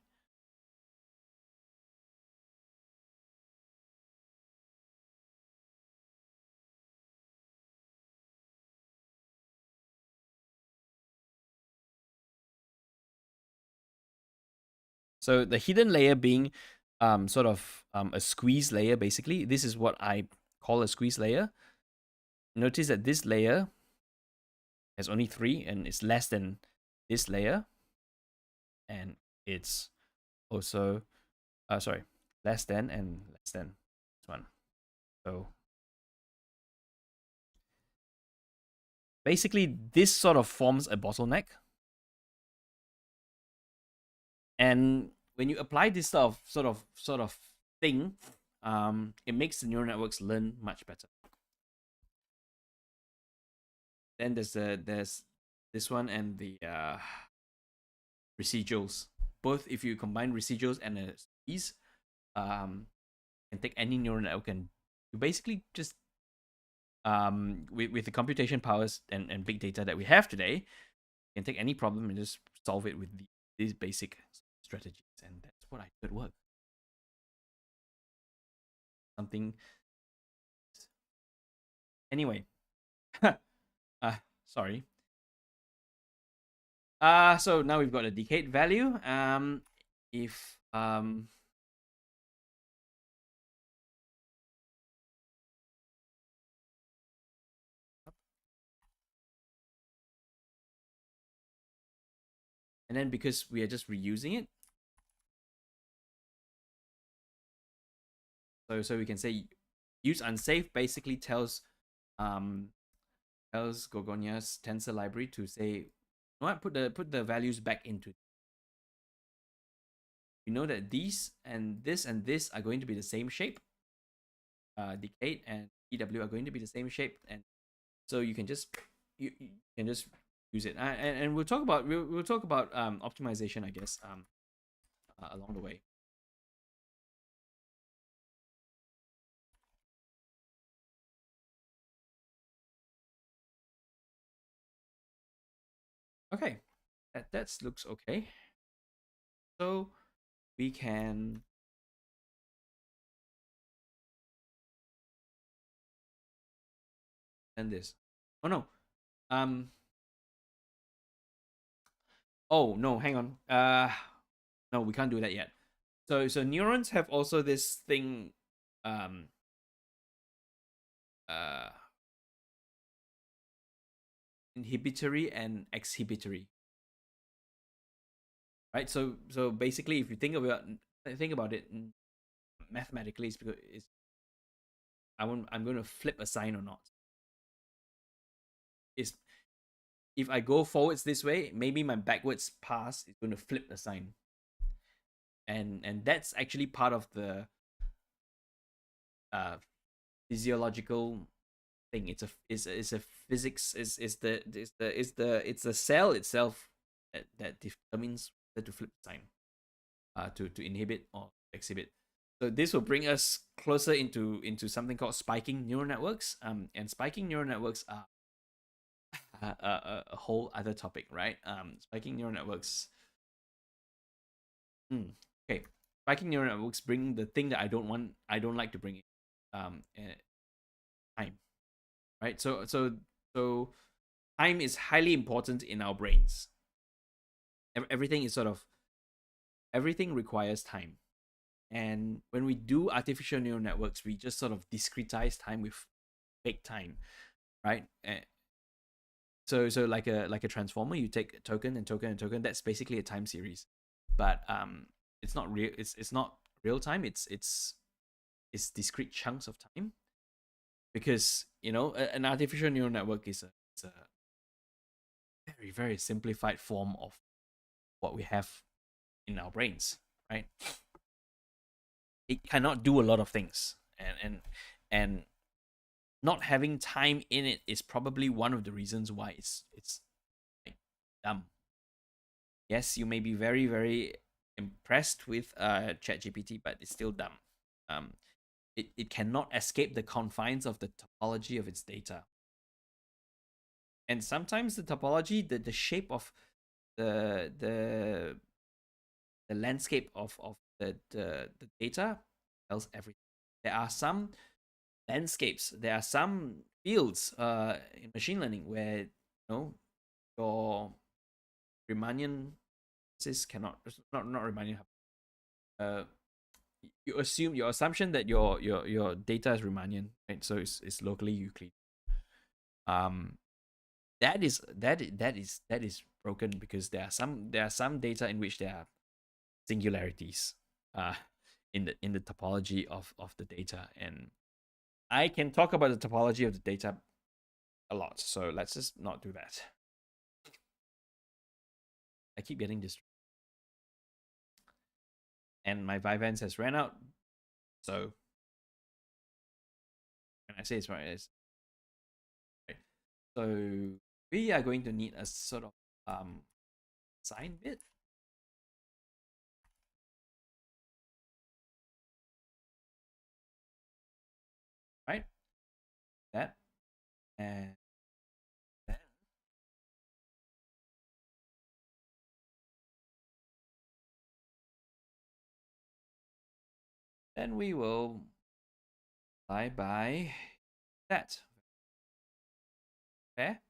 So the hidden layer being sort of a squeeze layer, basically. This is what I call a squeeze layer. Notice that this layer has only 3 and it's less than this layer. And it's also, sorry, less than and less than this one. So basically this sort of forms a bottleneck. And when you apply this sort of thing, it makes the neural networks learn much better. Then there's this one and the residuals. Both, if you combine residuals and these, can take any neural network and you basically just with the computation powers and big data that we have today, you can take any problem and just solve it with these basic strategies, and that's what I could work. Something. Anyway, sorry. So now we've got a decayed value. If and then because we are just reusing it, so we can say use unsafe basically tells Gorgonia's tensor library to say, what, put the values back into. We know that these and this are going to be the same shape. Decayed and EW are going to be the same shape, and so you can just you can just use it. And we'll talk about optimization, I guess, along the way. Okay, that looks okay. So we can send this. Oh no. Oh no, hang on. No, we can't do that yet. So neurons have also this thing, um, uh, inhibitory and exhibitory. Right. So basically, if you think about it mathematically, it's because I'm going to flip a sign or not. Is if I go forwards this way, maybe my backwards pass is going to flip the sign, and that's actually part of the physiological thing. It's a physics. It's the cell itself that determines whether to flip the sign, to inhibit or exhibit. So this will bring us closer into something called spiking neural networks. And spiking neural networks are a whole other topic, right? Spiking neural networks. Okay, spiking neural networks bring the thing that I don't want. I don't like to bring it. Time, right? So time is highly important in our brains. Everything is sort of everything requires time, and when we do artificial neural networks, we just sort of discretize time with fake time, right? So like a transformer, you take token and token and token. That's basically a time series, but it's not real. It's not real time. It's discrete chunks of time, because an artificial neural network is a very very simplified form of what we have in our brains, right? It cannot do a lot of things, and not having time in it is probably one of the reasons why it's like dumb. Yes, you may be very very impressed with ChatGPT, but it's still dumb. Um, it cannot escape the confines of the topology of its data. And sometimes the topology, the shape of the the the landscape of the data tells everything. There are some landscapes, there are some fields in machine learning where your Riemannian is cannot not Riemannian. Uh, you assume your assumption that your data is Riemannian, right? So it's locally Euclidean. Um, that is broken because there are some data in which there are singularities uh in the topology of the data, and I can talk about the topology of the data a lot, so let's just not do that. I keep getting this, and my Vyvanse has ran out, so when I say it's right, it's right. So we are going to need a sort of sign bit, right? That and that. Then we will multiply by that. Fair?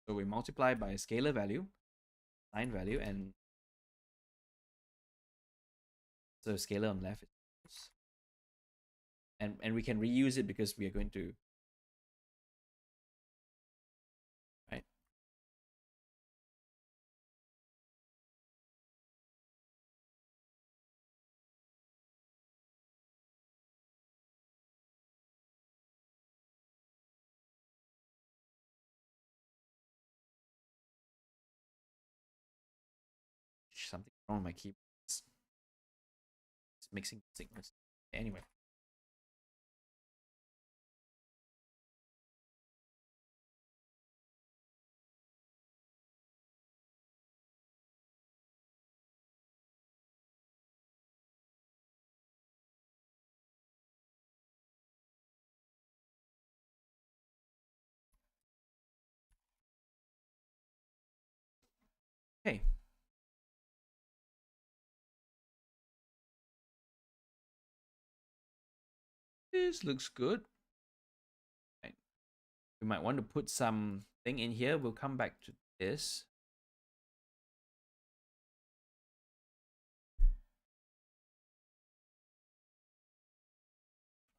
So we multiply by a scalar value, sign value, and so scalar on left, and we can reuse it because we are going to, right? Something wrong with my keyboard. It's mixing signals. Anyway, hey, this looks good. Right. We might want to put something in here. We'll come back to this.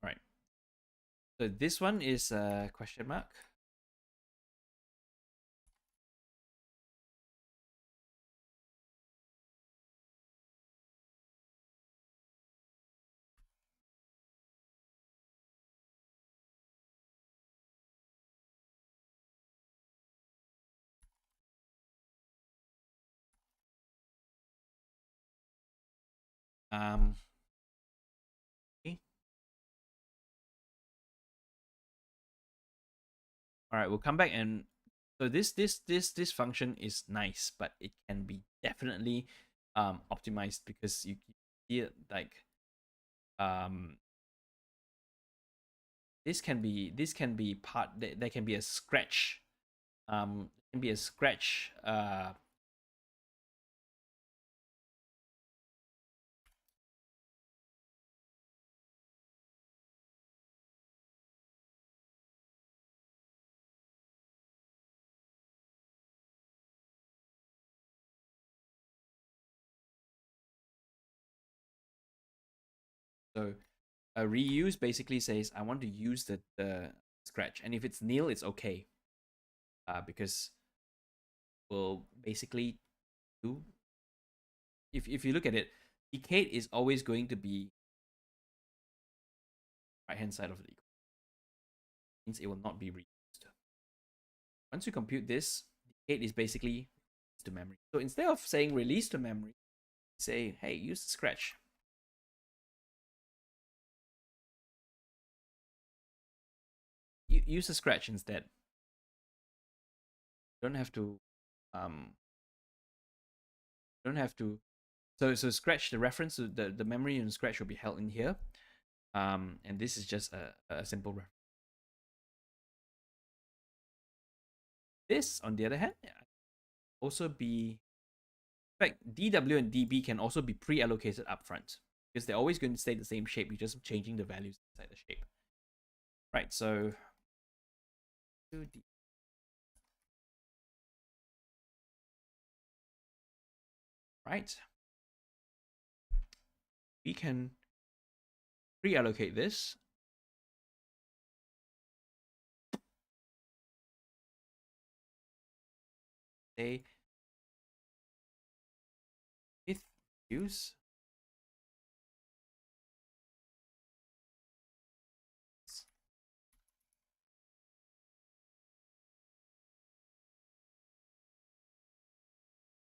All right. So this one is a question mark. Okay. All right. We'll come back, and so this function is nice, but it can be definitely optimized because you see it like um this can be part, there can be a scratch, can be a scratch so a reuse basically says I want to use the scratch, and if it's nil it's okay, because we'll basically do, if you look at it, decayed is always going to be right hand side of the equation, means it will not be reused. Once you compute this, allocate is basically to memory. So instead of saying release to memory, say, hey, use the scratch. Use the scratch instead. You don't have to don't have to so scratch, the reference to the memory and scratch will be held in here. And this is just a simple reference. This, on the other hand, also be, in fact, DW and DB can also be pre-allocated upfront because they're always going to stay the same shape. You're just changing the values inside the shape. Right, so right, we can pre-allocate this. Say with use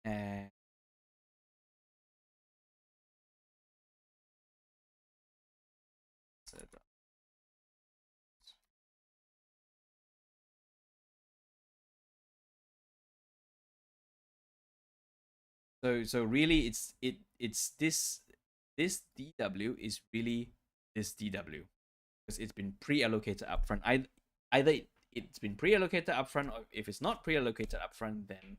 and so really it's this DW is really this DW because it's been pre-allocated upfront. Either it's been pre-allocated upfront, or if it's not pre-allocated upfront, then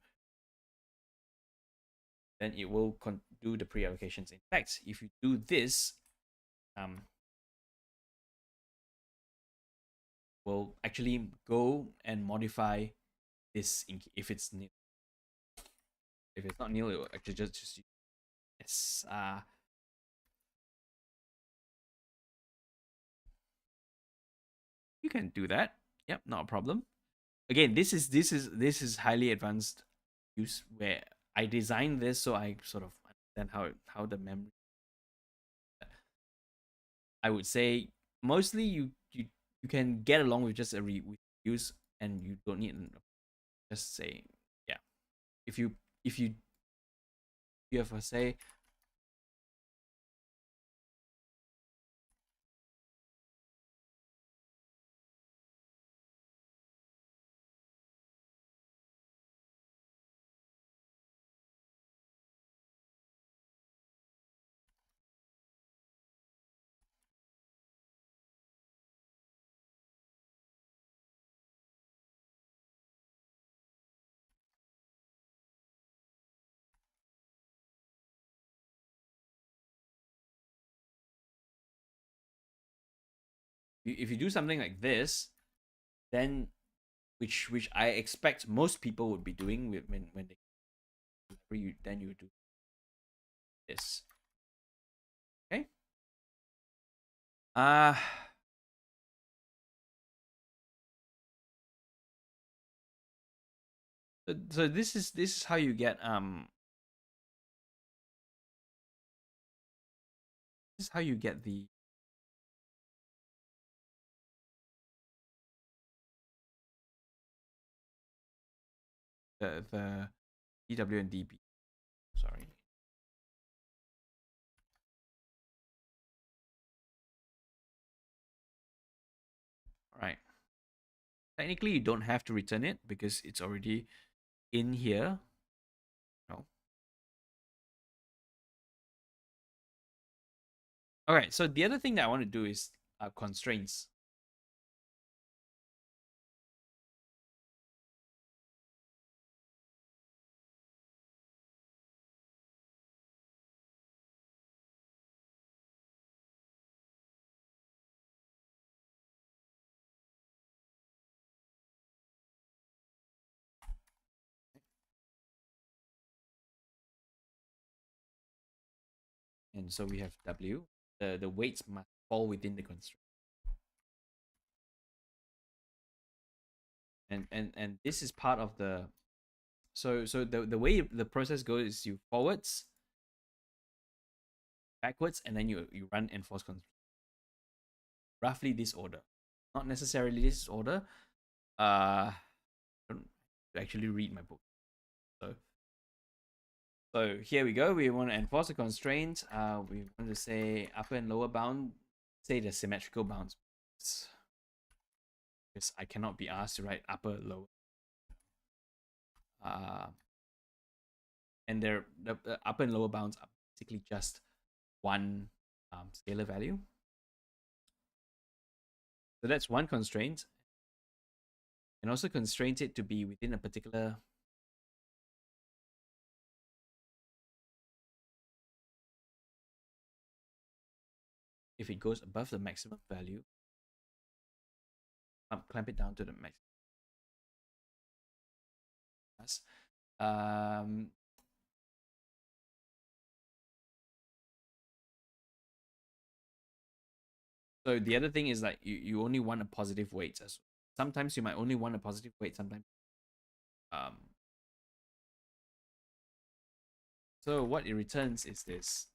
it will do the pre-allocations. In fact, if you do this, we'll actually go and modify this if it's nil. If it's not nil, it will actually just yes. You can do that. Yep, not a problem. Again, this is highly advanced use where I designed this so I sort of understand how the memory. I would say mostly you can get along with just a reuse, and you don't need just say, yeah. If you have a say, if you do something like this, then which I expect most people would be doing when they then you do this. Okay. So this is how you get this is how you get the DW and DB. Sorry. All right. Technically, you don't have to return it because it's already in here. No. Okay, so the other thing that I want to do is constraints. And so we have W. The weights must fall within the constraint. And this is part of the so the way the process goes is you forwards, backwards, and then you run enforce constraint. Roughly this order. Not necessarily this order. Don't actually read my book. So here we go. We want to enforce a constraint. We want to say upper and lower bound. Say the symmetrical bounds. Because I cannot be asked to write upper, lower. And the upper and lower bounds are basically just one scalar value. So that's one constraint. And also constraint it to be within a particular if it goes above the maximum value, clamp it down to the max. Um, so the other thing is that you only want a positive weight. Sometimes you might only want a positive weight. Sometimes. So what it returns is this.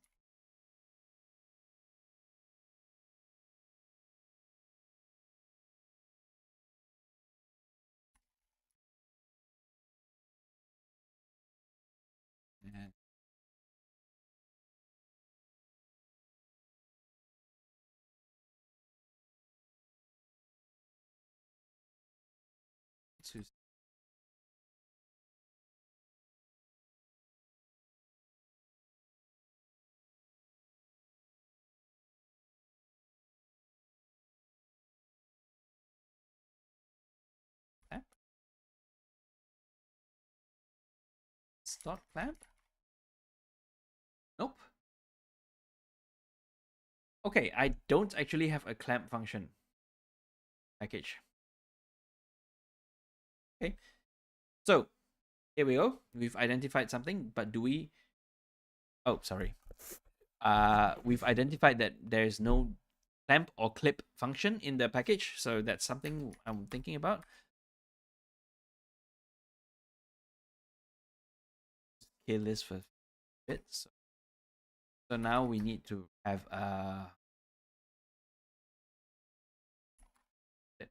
And clamp. Start clamp. Nope. Okay, I don't actually have a clamp function package. Okay, so here we go. We've identified something, but do we? Oh, sorry. We've identified that there's no clamp or clip function in the package, so that's something I'm thinking about. Kill this for bits. So now we need to have a clip.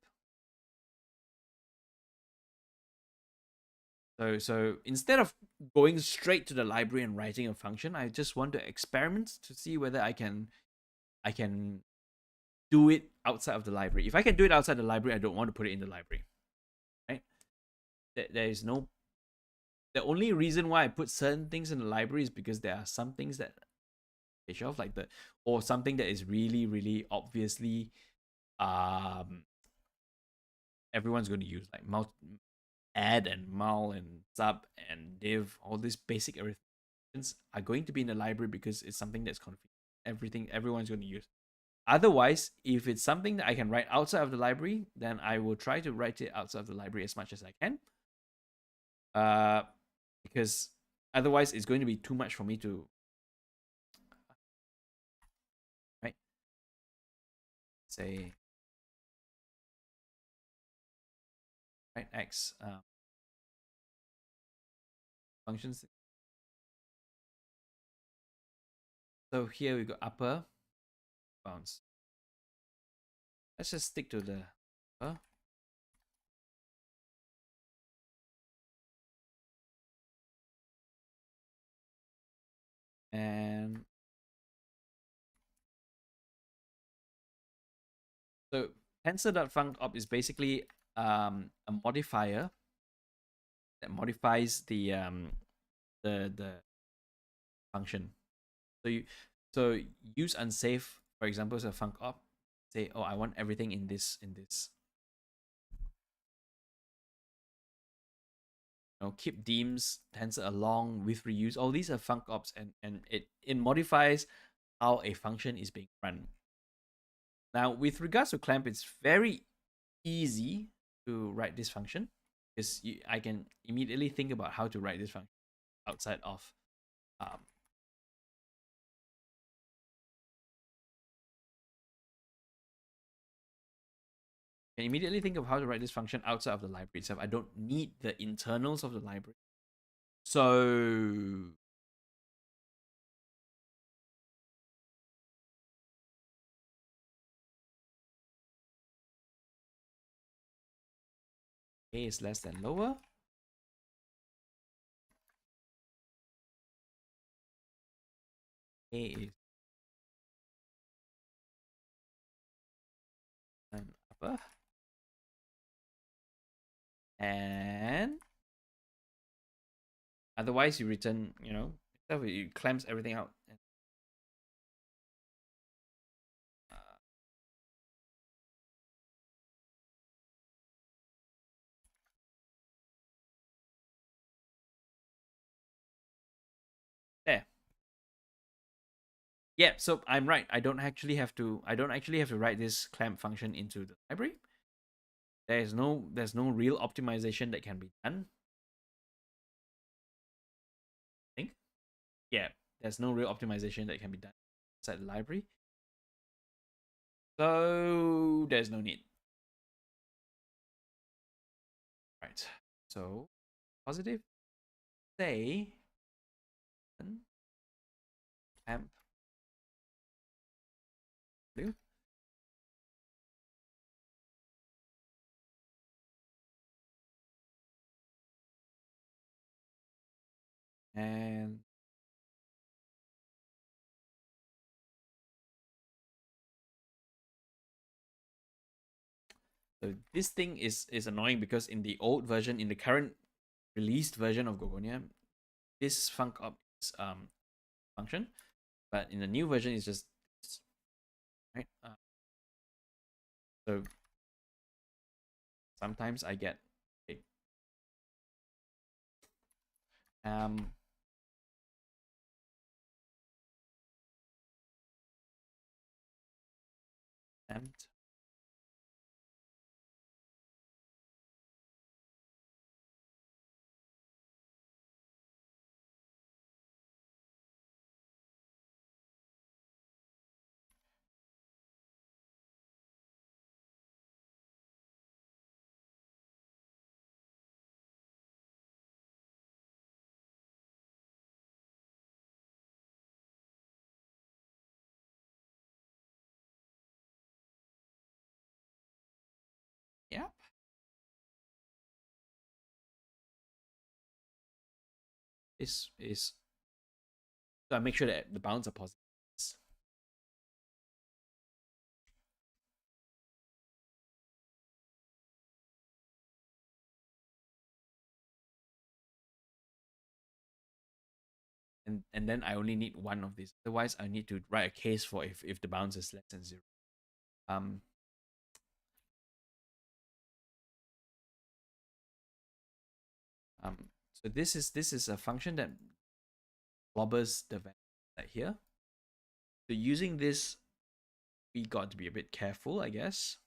So instead of going straight to the library and writing a function, I just want to experiment to see whether I can do it outside of the library. If I can do it outside the library, I don't want to put it in the library. Right? There is no. The only reason why I put certain things in the library is because there are some things that they shelf like the or something that is really really obviously everyone's going to use like add and mul and sub and div. All these basic arithmetics are going to be in the library because it's something that's everyone's going to use. Otherwise, if it's something that I can write outside of the library, then I will try to write it outside of the library as much as I can. Because otherwise it's going to be too much for me to right say right x functions. So here we go upper bounds. Let's just stick to the and so tensor.funcop is basically a modifier that modifies the function. So use unsafe, for example, as a funcop. Say, oh, I want everything in this. Keep deems, tensor along with reuse. All these are funcops, and it modifies how a function is being run. Now, with regards to clamp, it's very easy to write this function because I can immediately think about how to write this function outside of can immediately think of how to write this function outside of the library itself. I don't need the internals of the library. So A is less than lower. A is an upper, and otherwise you return, it clamps everything out. Uh, there. Yeah, so I'm right. I don't actually have to. I don't actually have to write this clamp function into the library. There's no real optimization that can be done. I think. Yeah, there's no real optimization that can be done inside the library. So there's no need. Right. So positive say clamp blue. And so this thing is annoying because in the old version, in the current released version of Gorgonia, this func up is function, but in the new version it's just right. So sometimes I get okay, um and yeah is so I make sure that the bounds are positive. And then I only need one of these. Otherwise, I need to write a case for if the bounds is less than 0. Um, so this is a function that clobbers the value right here. So using this, we got to be a bit careful, I guess.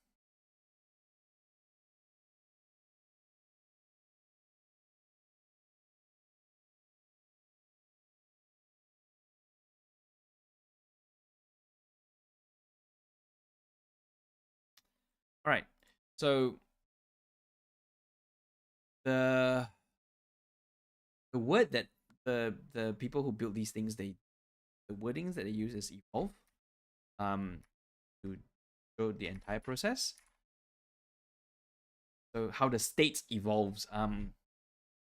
All right. So the the word that the people who build these things, the wordings that they use is evolve um to show the entire process. So how the state evolves.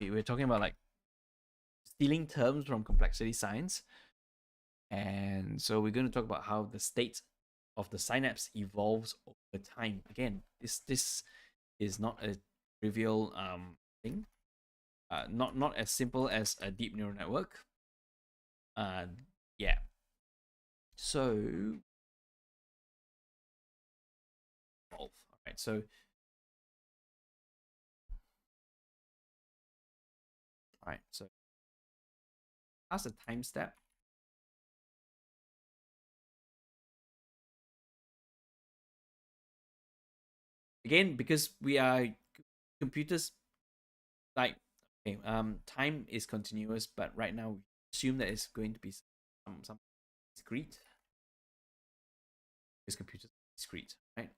We're talking about like stealing terms from complexity science, and so we're going to talk about how the state of the synapse evolves over time. Again, this is not a trivial thing. Not as simple as a deep neural network. Uh, yeah. So, all right. So, all right. So, how's the time step? Again, because we are computers, like okay, time is continuous, but right now we assume that it's going to be some discrete. Because computers are discrete, right?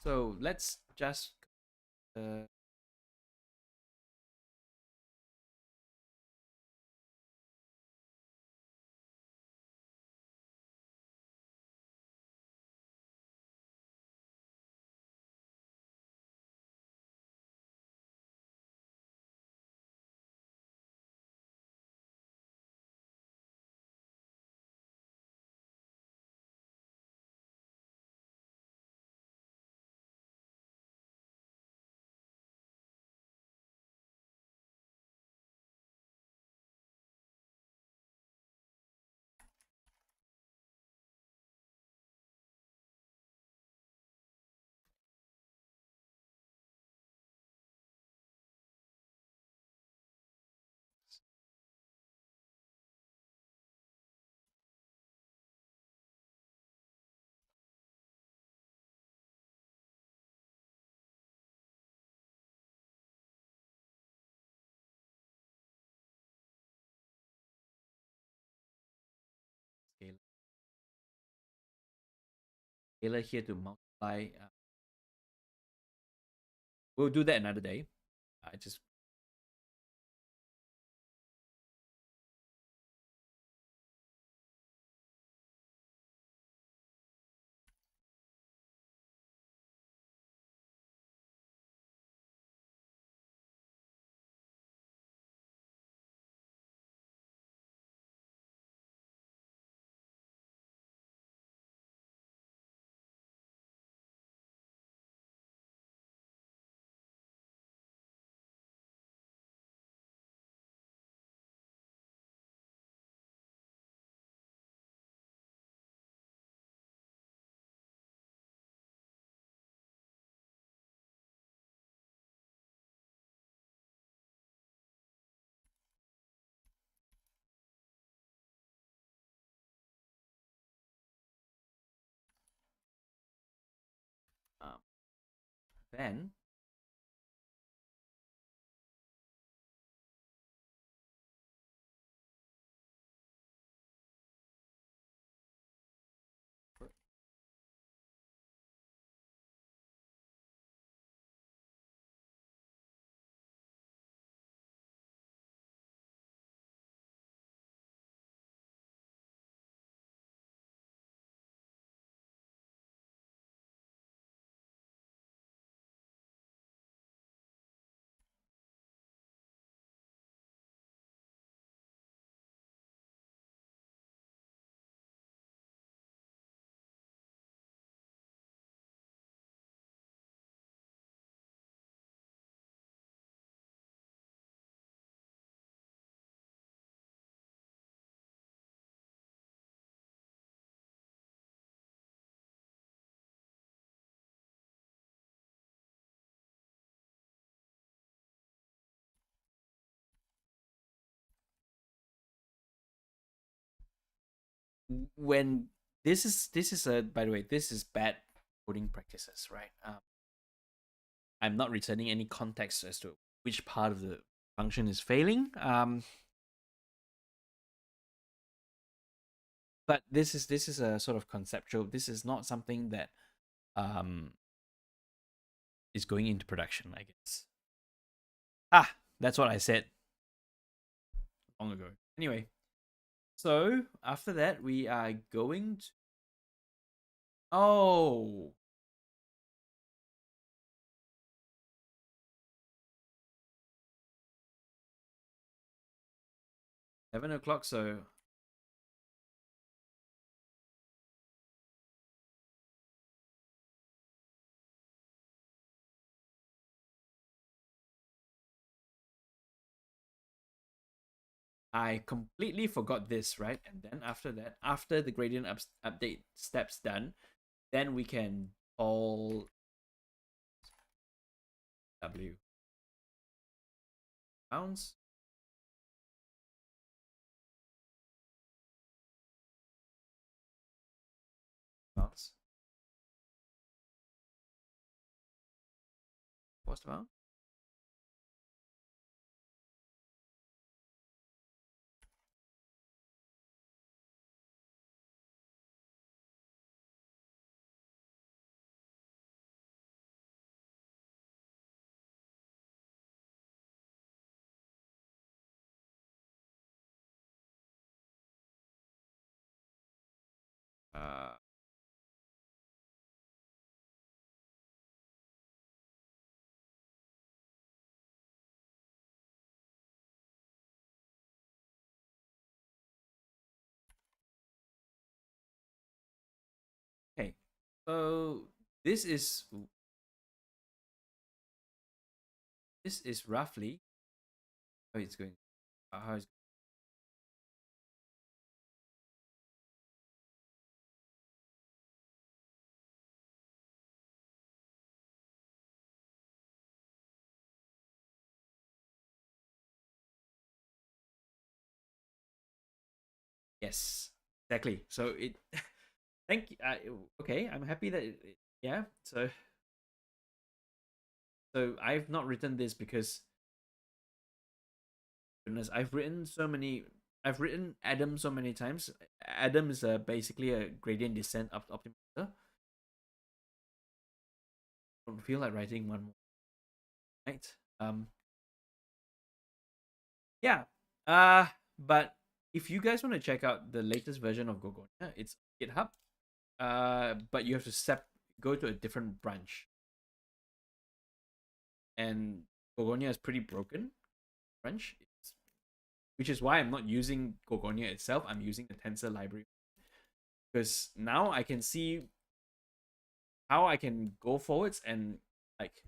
So let's just uh, scalar here to multiply. We'll do that another day. I just um, then when this is a by the way, this is bad coding practices, right? I'm not returning any context as to which part of the function is failing. But this is a sort of conceptual. This is not something that um is going into production, I guess. That's what I said long ago. Anyway, so after that we are going to, oh, 7 o'clock. So I completely forgot this, right? And then after that, after the gradient update steps done, then we can call W bounds. Bounds. What's the bound? Uh, okay. So this is this is roughly how it's going. How it's, yes, exactly. So it. Thank you. Okay, I'm happy that yeah. So I've not written this because goodness, I've written Adam so many times. Adam is basically a gradient descent optimizer. don't feel like writing one more night. Yeah. But if you guys want to check out the latest version of Gorgonia, it's GitHub. But you have to go to a different branch, and Gorgonia is pretty broken branch, which is why I'm not using Gorgonia itself. I'm using the tensor library because now I can see how I can go forwards and like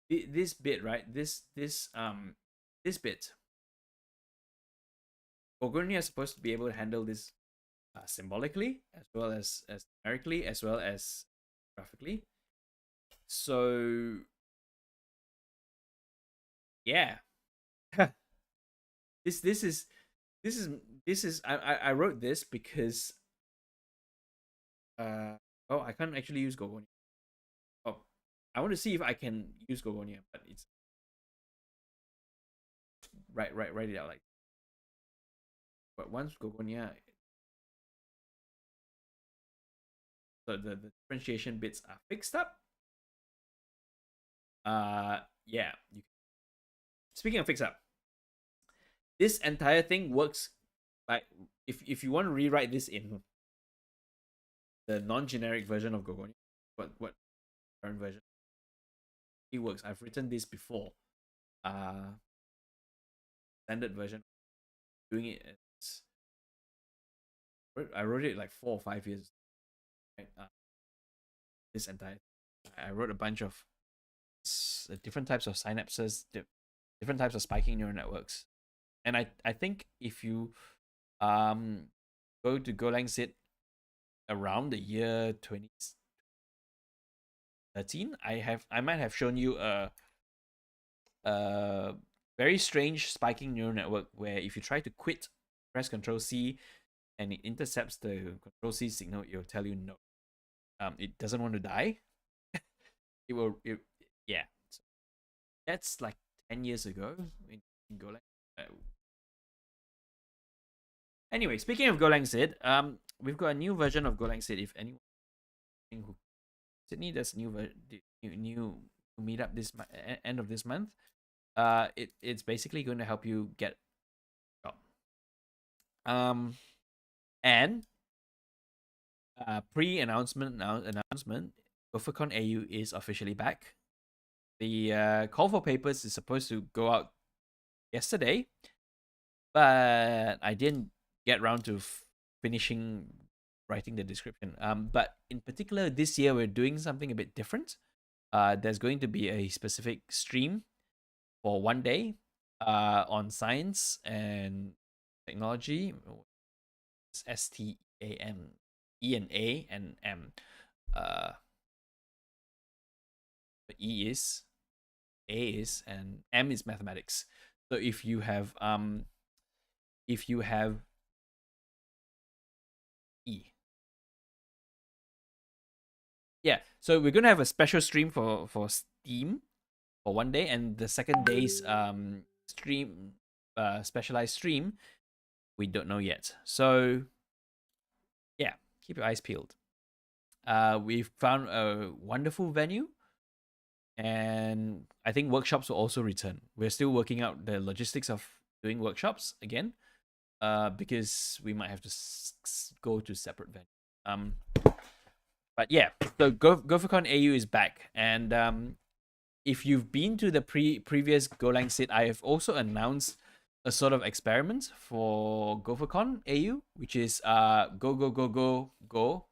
this bit, right? This bit. Gorgonia is supposed to be able to handle this symbolically as well as numerically as well as graphically. So yeah, this this is this is this is I wrote this because oh, I can't actually use Gorgonia. Oh, I want to see if I can use Gorgonia, but it's write it out like. But once Gorgonia, so the differentiation bits are fixed up. Yeah. Speaking of fix up, this entire thing works. Like if you want to rewrite this in the non-generic version of Gorgonia, what current version, it works. I've written this before. Standard version, doing it. I wrote it like 4 or 5 years. Right? This entire, I wrote a bunch of different types of synapses, different types of spiking neural networks, and I think if you go to Golang Zit around the year 2013, I might have shown you a very strange spiking neural network where if you try to quit, press Control C, and it intercepts the Control C signal, it will tell you no. It doesn't want to die. It will. Yeah. So that's like 10 years ago in Golang. Anyway, speaking of Golang Zit, we've got a new version of Golang Zit. If anyone who Sydney, there's a new meetup this end of this month. It's basically going to help you get a job. And pre-announcement announcement, GopherCon AU is officially back. The call for papers is supposed to go out yesterday, but I didn't get around to finishing writing the description. But in particular, this year we're doing something a bit different. There's going to be a specific stream for one day on science and technology. STAM, E and A and M. E is, A is, and M is mathematics. So if you have E, yeah. So we're gonna have a special stream for STEAM for one day, and the second day's stream, specialized stream, we don't know yet. So yeah, keep your eyes peeled. We've found a wonderful venue, and I think workshops will also return. We're still working out the logistics of doing workshops again, because we might have to go to separate venues. But yeah, so GopherCon AU is back, and if you've been to the previous Golang Sit, I have also announced a sort of experiment for GopherCon AU, which is go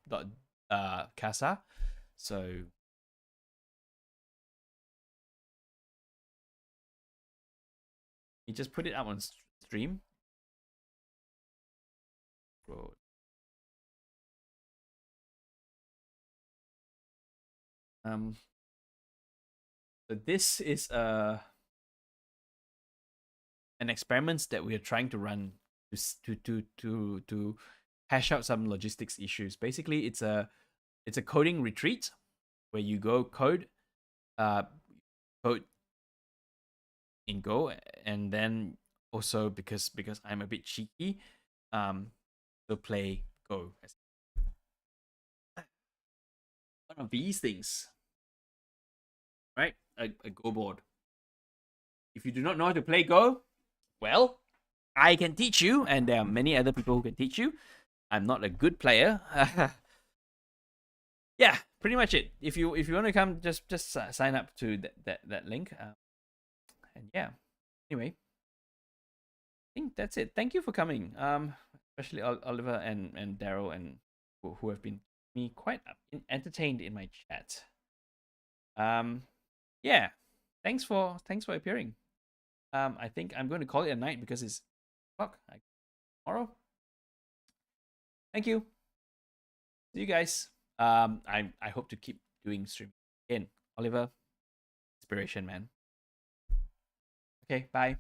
dot casa. So you just put it up on stream. Bro. So this is an experiment that we are trying to run to hash out some logistics issues. Basically, it's a coding retreat where you go code in Go, and then also because I'm a bit cheeky, to play Go. one of these things, right? A Go board. If you do not know how to play Go, well, I can teach you, and there are many other people who can teach you. I'm not a good player. Yeah, pretty much it. If you want to come, just sign up to that link. And yeah, anyway, I think that's it. Thank you for coming. Especially Oliver and Daryl and who have been me quite entertained in my chat. Yeah, thanks for appearing. I think I'm going to call it a night because it's tomorrow. Thank you. See you guys. I hope to keep doing streaming again. Oliver, inspiration, man. Okay, bye.